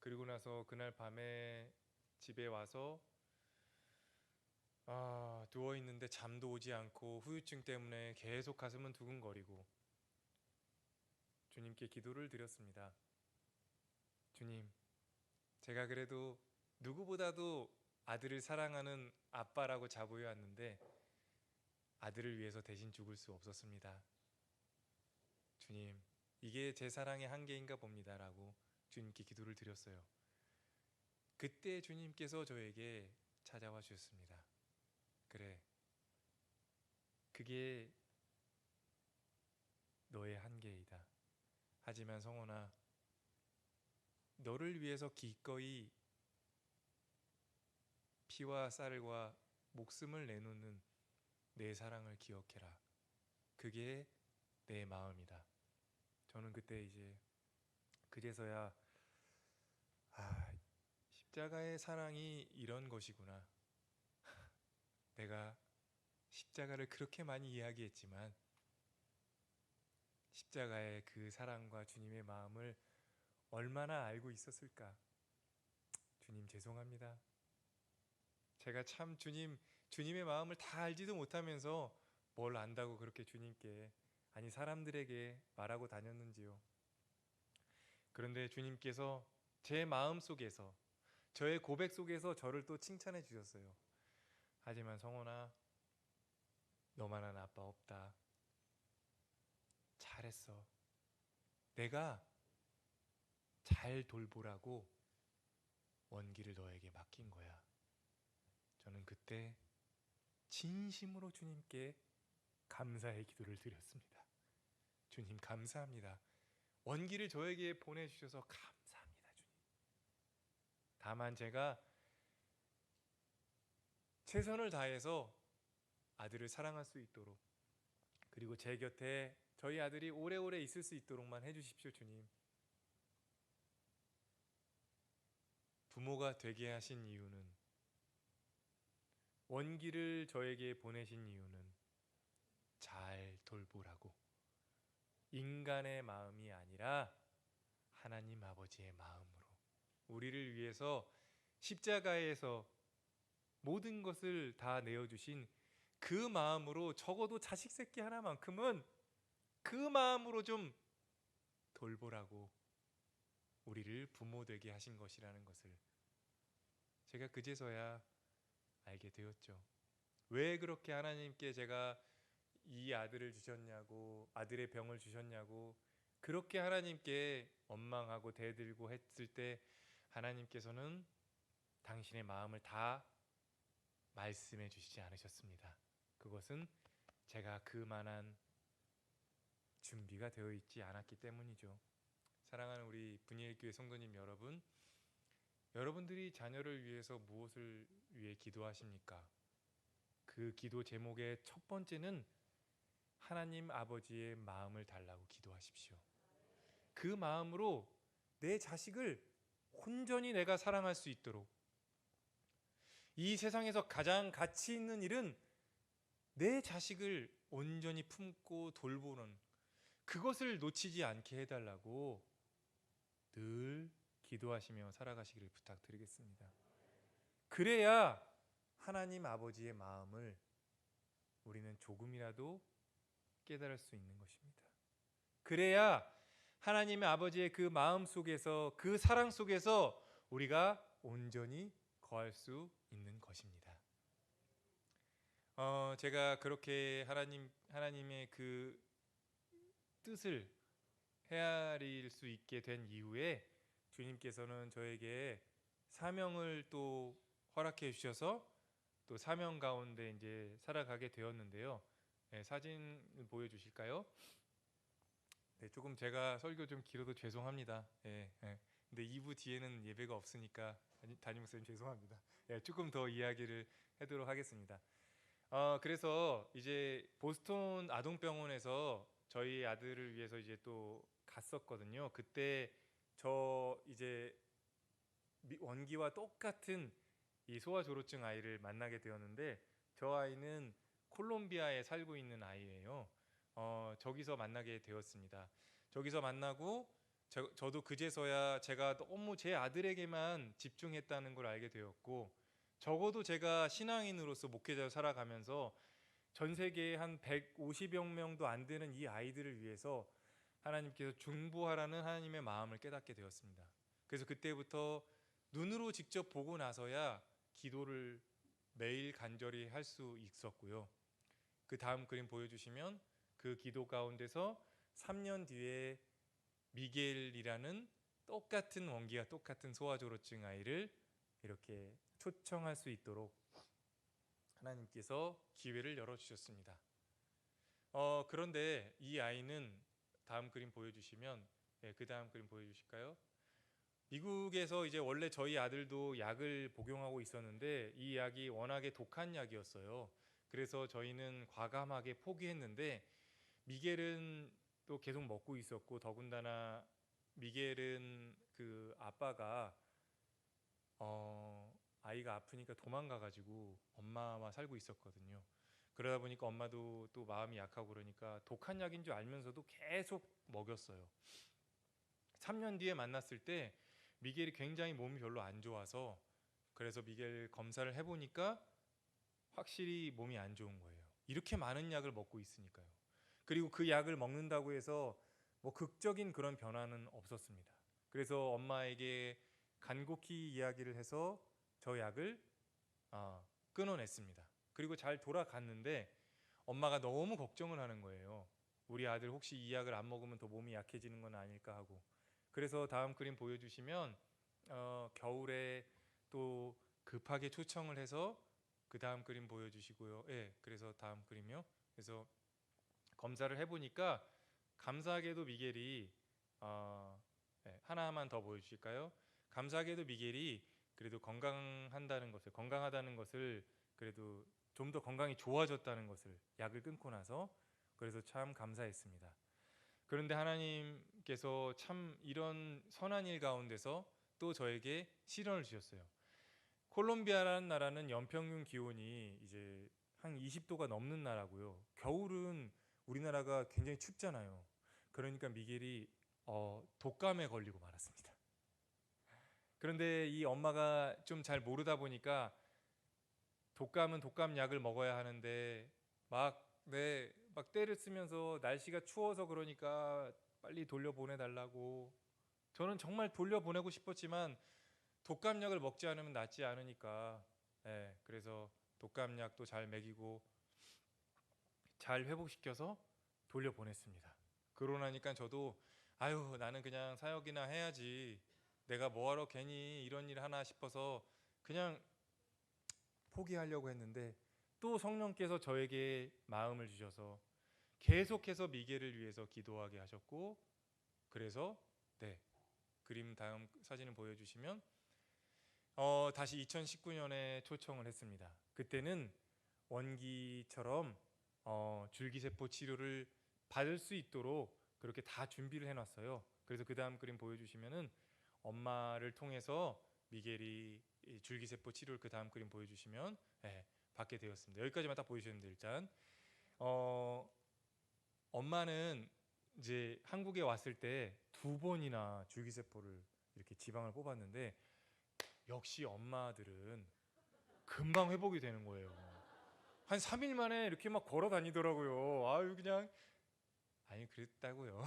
그리고 나서 그날 밤에 집에 와서 누워 있는데 잠도 오지 않고 후유증 때문에 계속 가슴은 두근거리고 주님께 기도를 드렸습니다. 주님, 제가 그래도 누구보다도 아들을 사랑하는 아빠라고 자부해 왔는데 아들을 위해서 대신 죽을 수 없었습니다. 주님, 이게 제 사랑의 한계인가 봅니다라고 주님께 기도를 드렸어요. 그때 주님께서 저에게 찾아와 주셨습니다. 그래, 그게 너의 한계이다. 하지만 성원아, 너를 위해서 기꺼이 피와 쌀과 목숨을 내놓는 내 사랑을 기억해라. 그게 내 마음이다. 저는 그때 이제 그제서야 십자가의 사랑이 이런 것이구나. 내가 십자가를 그렇게 많이 이야기했지만 십자가의 그 사랑과 주님의 마음을 얼마나 알고 있었을까. 주님 죄송합니다. 제가 참 주님의 마음을 다 알지도 못하면서 뭘 안다고 그렇게 주님께, 아니 사람들에게 말하고 다녔는지요. 그런데 주님께서 제 마음 속에서, 저의 고백 속에서 저를 또 칭찬해 주셨어요. 하지만 성원아, 너만한 아빠 없다. 잘했어. 내가 잘 돌보라고 원기를 너에게 맡긴 거야. 저는 그때 진심으로 주님께 감사의 기도를 드렸습니다. 주님 감사합니다. 원기를 저에게 보내주셔서 감사합니다. 주님. 다만 제가 최선을 다해서 아들을 사랑할 수 있도록, 그리고 제 곁에 저희 아들이 오래오래 있을 수 있도록만 해주십시오. 주님. 부모가 되게 하신 이유는, 원기를 저에게 보내신 이유는 잘 돌보라고, 인간의 마음이 아니라 하나님 아버지의 마음으로 우리를 위해서 십자가에서 모든 것을 다 내어주신 그 마음으로, 적어도 자식 새끼 하나만큼은 그 마음으로 좀 돌보라고 우리를 부모 되게 하신 것이라는 것을 제가 그제서야 알게 되었죠. 왜 그렇게 하나님께 제가 이 아들을 주셨냐고, 아들의 병을 주셨냐고 그렇게 하나님께 원망하고 대들고 했을 때 하나님께서는 당신의 마음을 다 말씀해 주시지 않으셨습니다. 그것은 제가 그만한 준비가 되어 있지 않았기 때문이죠. 사랑하는 우리 분이엘교회 성도님 여러분, 여러분들이 자녀를 위해서 무엇을 위해 기도하십니까? 그 기도 제목의 첫 번째는 하나님 아버지의 마음을 달라고 기도하십시오. 그 마음으로 내 자식을 온전히 내가 사랑할 수 있도록, 이 세상에서 가장 가치 있는 일은 내 자식을 온전히 품고 돌보는, 그것을 놓치지 않게 해달라고 늘 기도하시며 살아가시기를 부탁드리겠습니다. 그래야 하나님 아버지의 마음을 우리는 조금이라도 깨달을 수 있는 것입니다. 그래야 하나님의 아버지의 그 마음 속에서, 그 사랑 속에서 우리가 온전히 거할 수 있는 것입니다. 제가 그렇게 하나님의 그 뜻을 헤아릴 수 있게 된 이후에 주님께서는 저에게 사명을 또 허락해 주셔서 또 사명 가운데 이제 살아가게 되었는데요. 네, 사진 보여주실까요? 네, 조금 제가 설교 좀 길어도 죄송합니다. 네, 네. 근데 2부 뒤에는 예배가 없으니까 담임 목사님 죄송합니다. 네, 조금 더 이야기를 하도록 하겠습니다. 그래서 이제 보스턴 아동병원에서 저희 아들을 위해서 이제 또 갔었거든요. 그때 저 이제 원기와 똑같은 이 소아조로증 아이를 만나게 되었는데 저 아이는 콜롬비아에 살고 있는 아이예요. 저기서 만나게 되었습니다. 저기서 만나고 저도 그제서야 제가 너무 제 아들에게만 집중했다는 걸 알게 되었고 적어도 제가 신앙인으로서 목회자로 살아가면서 전 세계에 한 150여 명도 안 되는 이 아이들을 위해서 하나님께서 중보하라는 하나님의 마음을 깨닫게 되었습니다. 그래서 그때부터 눈으로 직접 보고 나서야 기도를 매일 간절히 할 수 있었고요. 그 다음 그림 보여주시면 그 기도 가운데서 3년 뒤에 미겔이라는 똑같은 원기가 똑같은 소아조로증 아이를 이렇게 초청할 수 있도록 하나님께서 기회를 열어주셨습니다. 그런데 이 아이는 다음 그림 보여주시면 그 다음 그림 보여주실까요? 미국에서 이제 원래 저희 아들도 약을 복용하고 있었는데 이 약이 워낙에 독한 약이었어요. 그래서 저희는 과감하게 포기했는데 미겔은 또 계속 먹고 있었고 더군다나 미겔은 그 아빠가 아이가 아프니까 도망가가지고 엄마와 살고 있었거든요. 그러다 보니까 엄마도 또 마음이 약하고 그러니까 독한 약인 줄 알면서도 계속 먹였어요. 3년 뒤에 만났을 때 미겔이 굉장히 몸이 별로 안 좋아서 그래서 미겔 검사를 해보니까 확실히 몸이 안 좋은 거예요. 이렇게 많은 약을 먹고 있으니까요. 그리고 그 약을 먹는다고 해서 뭐 극적인 그런 변화는 없었습니다. 그래서 엄마에게 간곡히 이야기를 해서 저 약을 끊어냈습니다. 그리고 잘 돌아갔는데 엄마가 너무 걱정을 하는 거예요. 우리 아들 혹시 이 약을 안 먹으면 더 몸이 약해지는 건 아닐까 하고. 그래서 다음 그림 보여주시면 겨울에 또 급하게 초청을 해서 그 다음 그림 보여주시고요. 예, 그래서 다음 그림이요. 그래서 검사를 해보니까 감사하게도 미겔이 하나만 더 보여주실까요? 감사하게도 미겔이 그래도 건강하다는 것을 그래도 좀 더 건강이 좋아졌다는 것을 약을 끊고 나서 그래서 참 감사했습니다. 그런데 하나님께서 참 이런 선한 일 가운데서 또 저에게 시련을 주셨어요. 콜롬비아라는 나라는 연평균 기온이 이제 한 20도가 넘는 나라고요. 겨울은 우리나라가 굉장히 춥잖아요. 그러니까 미겔이 독감에 걸리고 말았습니다. 그런데 이 엄마가 좀 잘 모르다 보니까 독감은 독감 약을 먹어야 하는데 막 때를 쓰면서 날씨가 추워서 그러니까 빨리 돌려보내달라고. 저는 정말 돌려보내고 싶었지만 독감약을 먹지 않으면 낫지 않으니까 그래서 독감약도 잘 먹이고 잘 회복시켜서 돌려보냈습니다. 그러고 나니까 저도 아유 나는 그냥 사역이나 해야지 내가 뭐하러 괜히 이런 일 하나 싶어서 그냥 포기하려고 했는데 또 성령께서 저에게 마음을 주셔서 계속해서 미겔을 위해서 기도하게 하셨고 그래서 그림 다음 사진을 보여주시면 다시 2019년에 초청을 했습니다. 그때는 원기처럼 줄기세포 치료를 받을 수 있도록 그렇게 다 준비를 해놨어요. 그래서 그 다음 그림 보여주시면은 엄마를 통해서 미겔이 줄기세포 치료를 그 다음 그림 보여주시면 받게 되었습니다. 여기까지만 딱 보여주셨는데 일단 엄마는 이제 한국에 왔을 때 2번이나 줄기세포를 이렇게 지방을 뽑았는데 역시 엄마들은 금방 회복이 되는 거예요. 한 3일 만에 이렇게 막 걸어 다니더라고요. 아유 그냥 아니 그랬다고요.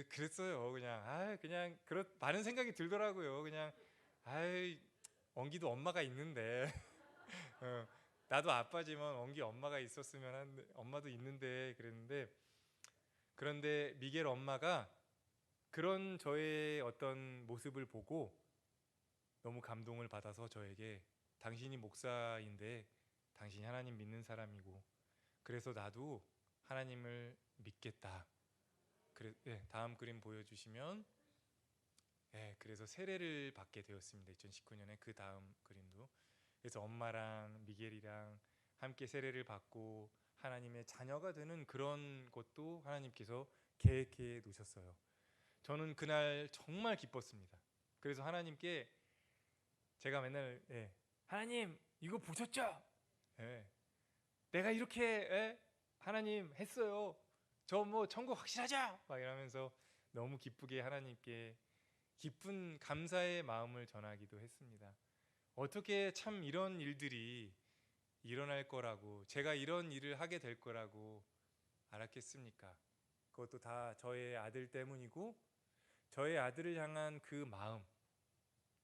그랬어요. 그냥 그런 많은 생각이 들더라고요. 그냥 원기도 엄마가 있는데 나도 아빠지만 원기 엄마가 있었으면 엄마도 있는데 그랬는데 그런데 미겔 엄마가 그런 저의 어떤 모습을 보고 너무 감동을 받아서 저에게 당신이 목사인데 당신이 하나님 믿는 사람이고 그래서 나도 하나님을 믿겠다. 다음 그림 보여주시면 그래서 세례를 받게 되었습니다. 2019년에 그 다음 그림도. 그래서 엄마랑 미겔이랑 함께 세례를 받고 하나님의 자녀가 되는 그런 것도 하나님께서 계획해 놓으셨어요. 저는 그날 정말 기뻤습니다. 그래서 하나님께 제가 맨날 하나님 이거 보셨죠? 내가 이렇게 하나님 했어요. 저 뭐 천국 확실하죠? 막 이러면서 너무 기쁘게 하나님께 기쁜 감사의 마음을 전하기도 했습니다. 어떻게 참 이런 일들이 일어날 거라고, 제가 이런 일을 하게 될 거라고 알았겠습니까? 그것도 다 저의 아들 때문이고, 저의 아들을 향한 그 마음,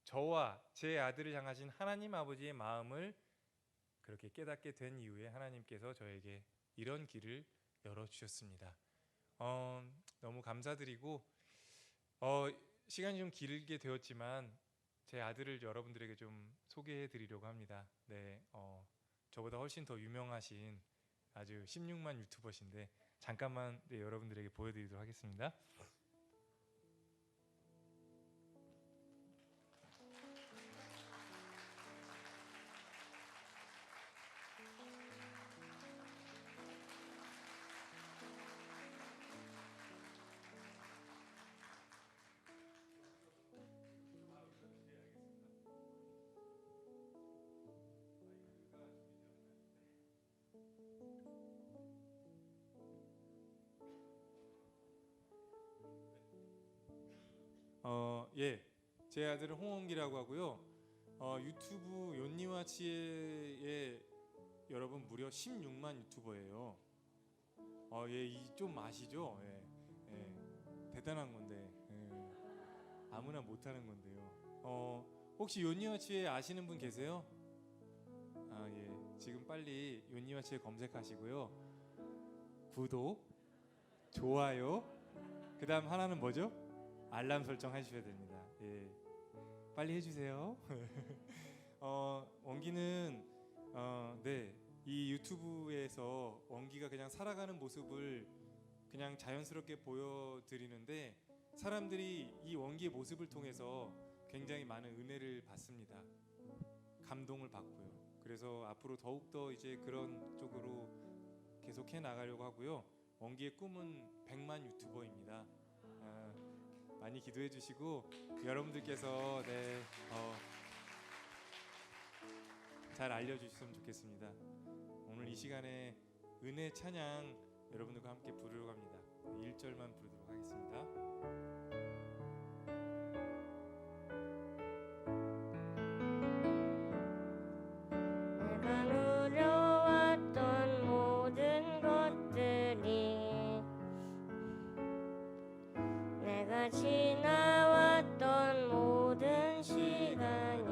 저와 제 아들을 향하신 하나님 아버지의 마음을 그렇게 깨닫게 된 이후에 하나님께서 저에게 이런 길을 열어주셨습니다. 너무 감사드리고, 시간이 좀 길게 되었지만 제 아들을 여러분들에게 좀 소개해 드리려고 합니다. 저보다 훨씬 더 유명하신 아주 16만 유튜버신데 잠깐만 여러분들에게 보여드리도록 하겠습니다. 제 아들은 홍원기라고 하고요. 유튜브 욘니와치에 여러분 무려 16만 유튜버예요. 좀 아시죠? 대단한 건데 아무나 못하는 건데요. 혹시 욘니와치에 아시는 분 계세요? 지금 빨리 욘니와치에 검색하시고요. 구독, 좋아요, 그 다음 하나는 뭐죠? 알람 설정 해주셔야 됩니다. 빨리 해주세요. 원기는 이 유튜브에서 원기가 그냥 살아가는 모습을 그냥 자연스럽게 보여드리는데 사람들이 이 원기의 모습을 통해서 굉장히 많은 은혜를 받습니다. 감동을 받고요. 그래서 앞으로 더욱더 이제 그런 쪽으로 계속해 나가려고 하고요. 원기의 꿈은 100만 유튜버입니다. 많이 기도해 주시고 여러분들께서 잘 알려주셨으면 좋겠습니다. 오늘 이 시간에 은혜 찬양 여러분들과 함께 부르려고 합니다. 1절만 부르도록 하겠습니다. 내가 누려왔던 모든 것들이 내가 지나왔던 모든 시간이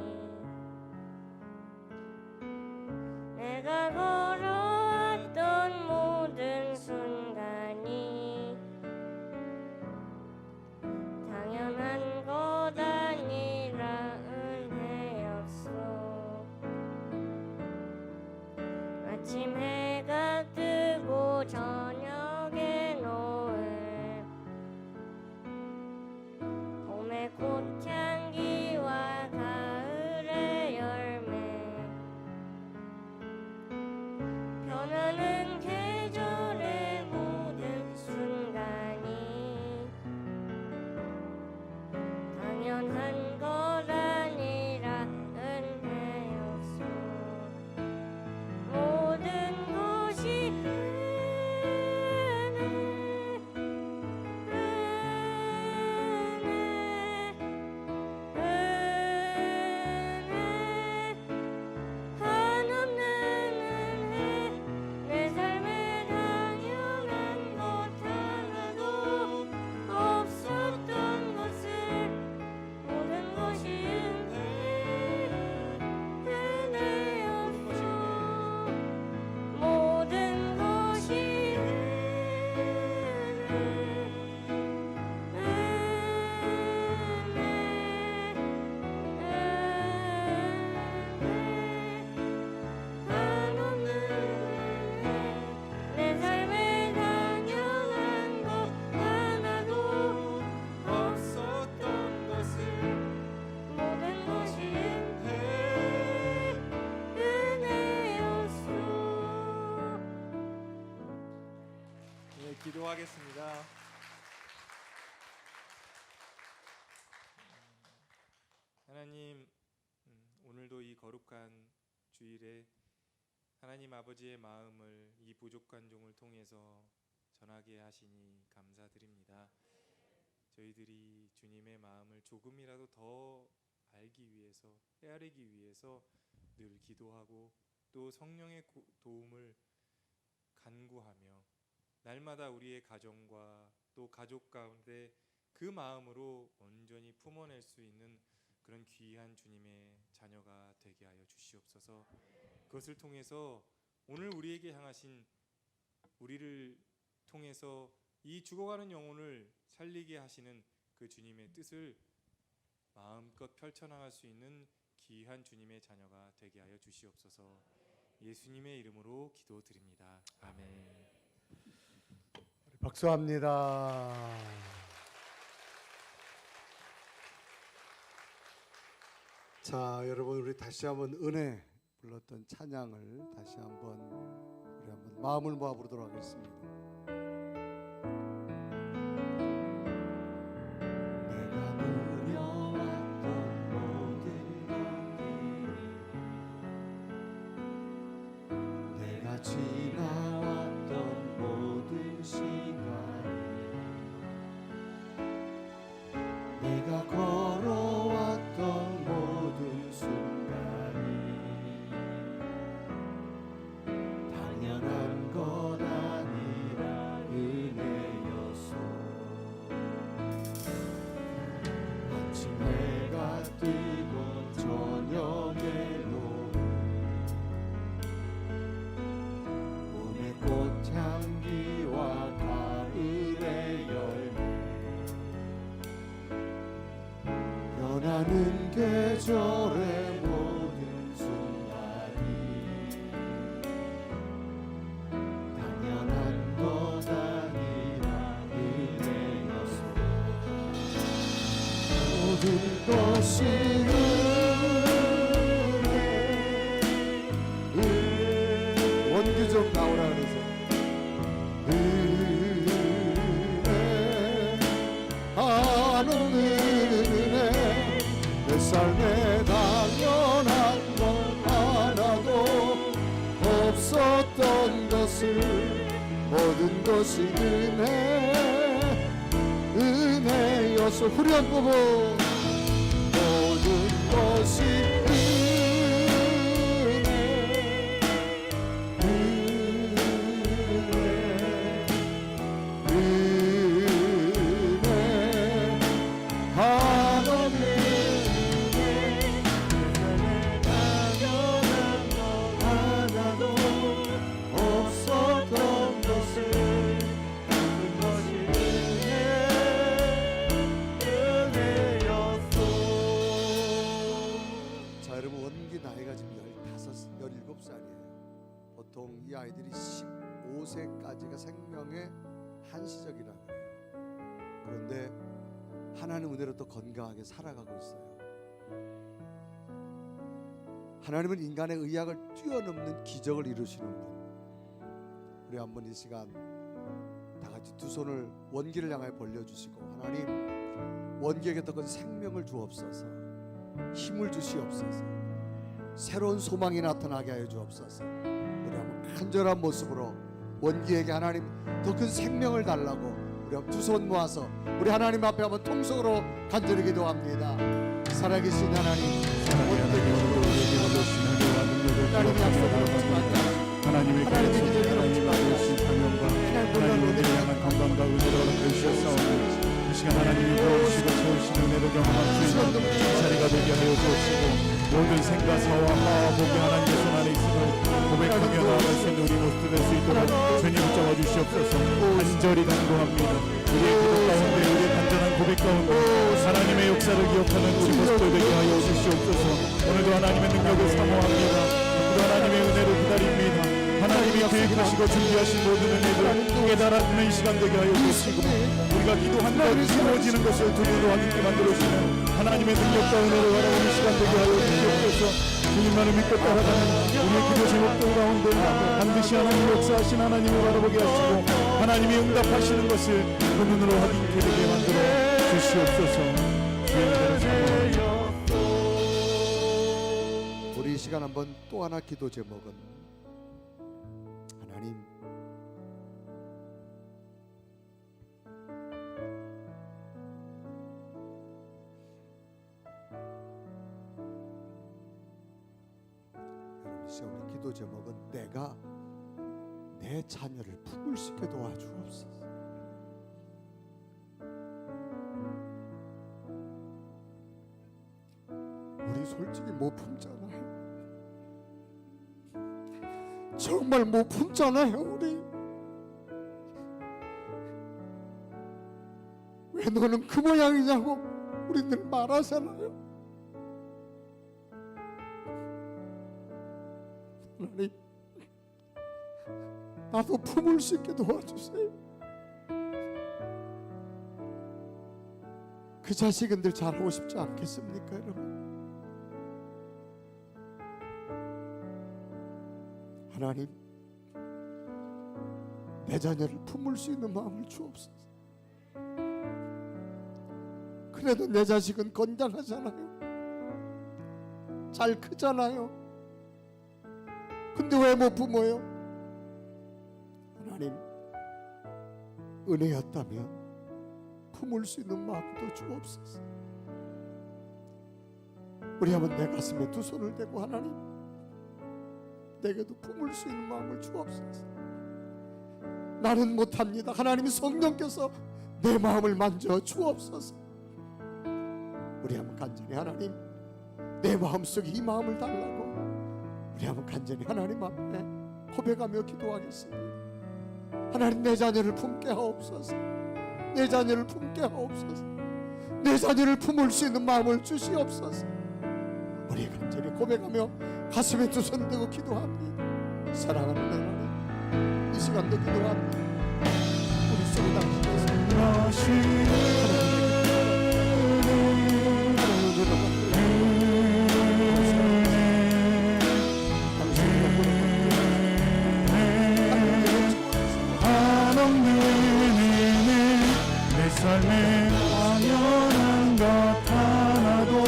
내가 걸어왔던 모든 순간이 당연한 것 아니라 은혜였어. 아침 해가 뜨고 저녁에 노을 봄의 꽃향기와 가을의 열매 변하는 계절의 모든 순간이 당연한 것 아니라 은혜였어. 모든 것이 한없는 은혜 내 삶에 당연한 것 하나도 없었던 것을 모든 것이 은혜였어. 모든 것이 한없는 은혜 내 삶에 당연한 것 하나도 없었던 것을 모든 것이 은혜였어. 기도하겠습니다. 하나님, 오늘도 이 거룩한 주일에 하나님 아버지의 마음을 이 부족한 종을 통해서 전하게 하시니 감사드립니다. 저희들이 주님의 마음을 조금이라도 더 알기 위해서, 헤아리기 위해서 늘 기도하고 또 성령의 도움을 간구하며 날마다 우리의 가정과 또 가족 가운데 그 마음으로 온전히 품어낼 수 있는 그런 귀한 주님의 자녀가 되게 하여 주시옵소서. 그것을 통해서 오늘 우리에게 향하신, 우리를 통해서 이 죽어가는 영혼을 살리게 하시는 그 주님의 뜻을 마음껏 펼쳐나갈 수 있는 귀한 주님의 자녀가 되게 하여 주시옵소서. 예수님의 이름으로 기도드립니다. 아멘. 박수합니다. 자, 여러분, 우리 다시 한번 은혜 불렀던 찬양을 다시 한번 우리 한번 마음을 모아 부르도록 하겠습니다. 내가 누려왔던 모든 것들이, 내가 지나왔던 모든 시간이, 내가 걸어왔던 모든 순간이 당연한 것 아니라 은혜였소. 아침 해가 뜨고 저녁에 노을, 봄의 꽃향기와 가을의 열매, 변하는 계절의 모든 순간이 당연한 것 아니라 은혜였소. 모든 것이 은혜. 원규 좀 나오라 그러세요. 하는 은혜, 내 삶에 당연한 것 하나도 없었던 것을, 모든 것이 은혜여서 후련 부분, 모든 것이 보통 이 아이들이 15세까지가 생명의 한시적이라고 해요. 그런데 하나님 은혜로 또 건강하게 살아가고 있어요. 하나님은 인간의 의학을 뛰어넘는 기적을 이루시는 분. 우리 한번 이 시간 다 같이 두 손을 원기를 향하여 벌려주시고, 하나님, 원기에게 더 큰 생명을 주옵소서, 힘을 주시옵소서, 새로운 소망이 나타나게 하여 주옵소서. 우리 한번 간절한 모습으로 원기에게 하나님 더 큰 생명을 달라고 우리 두 손 모아서 우리 하나님 앞에 한번 통성으로 간절히 기도합니다. 살아계신 하나님, 하나님 약속을 하나님의 가르침을 하나님의 주신 사명과 하나님의 향한 건강과 은혜를 허락하시옵소서. 이 시간 하나님이 부어주시고 채우신 은혜를 경험할 수 있는 자리가 되게 하여 주옵시고, 모든 생각, 사와, 화와 복이 하나님의 손 안에 있음을 고백하며 나아갈 수 있는 우리 모습 될 수 있도록 주님 붙잡아 주시옵소서. 간절히 간구합니다. 우리의 기도 가운데, 우리의 간절한 고백 가운데 하나님의 역사를 기억하는 우리 모습 되게 하여 주시옵소서. 오늘도 하나님의 능력을 사모합니다. 오늘도 하나님의 은혜를 기다립니다. 하나님이 계획하시고 준비하신 모든 은혜를 깨달아듣는 시간 되게 하여 주시고, 우리가 기도한 것 이루어지는 것을 두려워 하게 만들어주시는 하나님의 능력과 은혜를 바라보는 시간 되게 하여 주시옵소서. 주님만을 믿고 따라가는 우리의 기도 제목들 가운데 반드시 하나님 역사하신 하나님을 바라보게 하시고, 하나님이 응답하시는 것을 그 눈으로 확인되게 만들어 주시옵소서. 주의 은혜를 사모합니다. 시간 한번 또 하나 기도 제목은 하나님 여러분 시간 우리 기도 제목은 내가 내 자녀를 품을 수 있게 도와주옵소서. 우리 솔직히 못 품잖아요. 정말 못 품잖아요. 우리 왜 너는 그 모양이냐고 우리는 말하잖아요. 하나님 나도 품을 수 있게 도와주세요. 그 자식은들 잘하고 싶지 않겠습니까 여러분? 하나님 내 자녀를 품을 수 있는 마음을 주옵소서. 그래도 내 자식은 건장하잖아요. 잘 크잖아요. 근데 왜 못 품어요? 하나님 은혜였다면 품을 수 있는 마음도 주옵소서. 우리 한번 내 가슴에 두 손을 대고 하나님 내게도 품을 수 있는 마음을 주옵소서. 나는 못합니다. 하나님 성령께서 내 마음을 만져 주옵소서. 우리 한번 간절히 하나님 내 마음속에 이 마음을 달라고 우리 한번 간절히 하나님 앞에 고백하며 기도하겠습니다. 하나님 내 자녀를 품게 하옵소서. 내 자녀를 품게 하옵소서. 내 자녀를 품을 수 있는 마음을 주시옵소서. 우리 간절히 고백하며 가슴에 두 손 들고 기도합니다. 사랑하는 하나님 이 시간도 기도합니다. 우리 속에 당신께서 내 삶에 당연한 것 하나도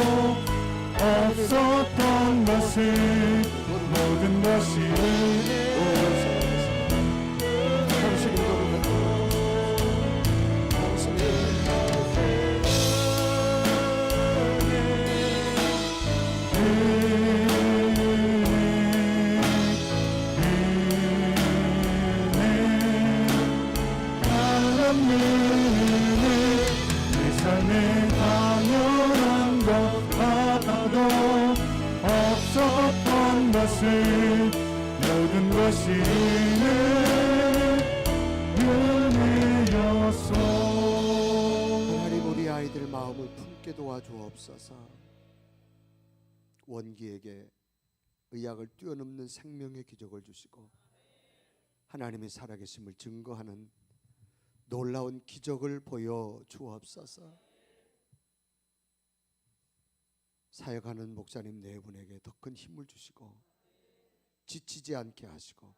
없었던 것을 모든 것이 내 삶에 당연한 것 하나도 없었던 것을 모든 것이 은혜였소. 하나님 우리 아이들 마음을 품게 도와주옵소서. 원기에게 의학을 뛰어넘는 생명의 기적을 주시고 하나님의 살아계심을 증거하는 놀라운 기적을 보여 주옵소서. 사역하는 목사님 네 분에게 더 큰 힘을 주시고 지치지 않게 하시고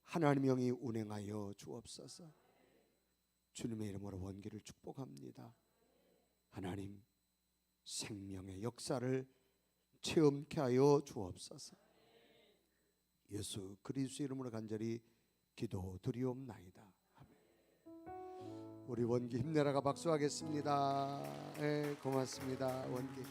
하나님의 영이 운행하여 주옵소서. 주님의 이름으로 원기를 축복합니다. 하나님 생명의 역사를 체험케 하여 주옵소서. 예수 그리스도 이름으로 간절히 기도드리옵나이다. 우리 원기 힘내라가 박수하겠습니다. 고맙습니다. 원기.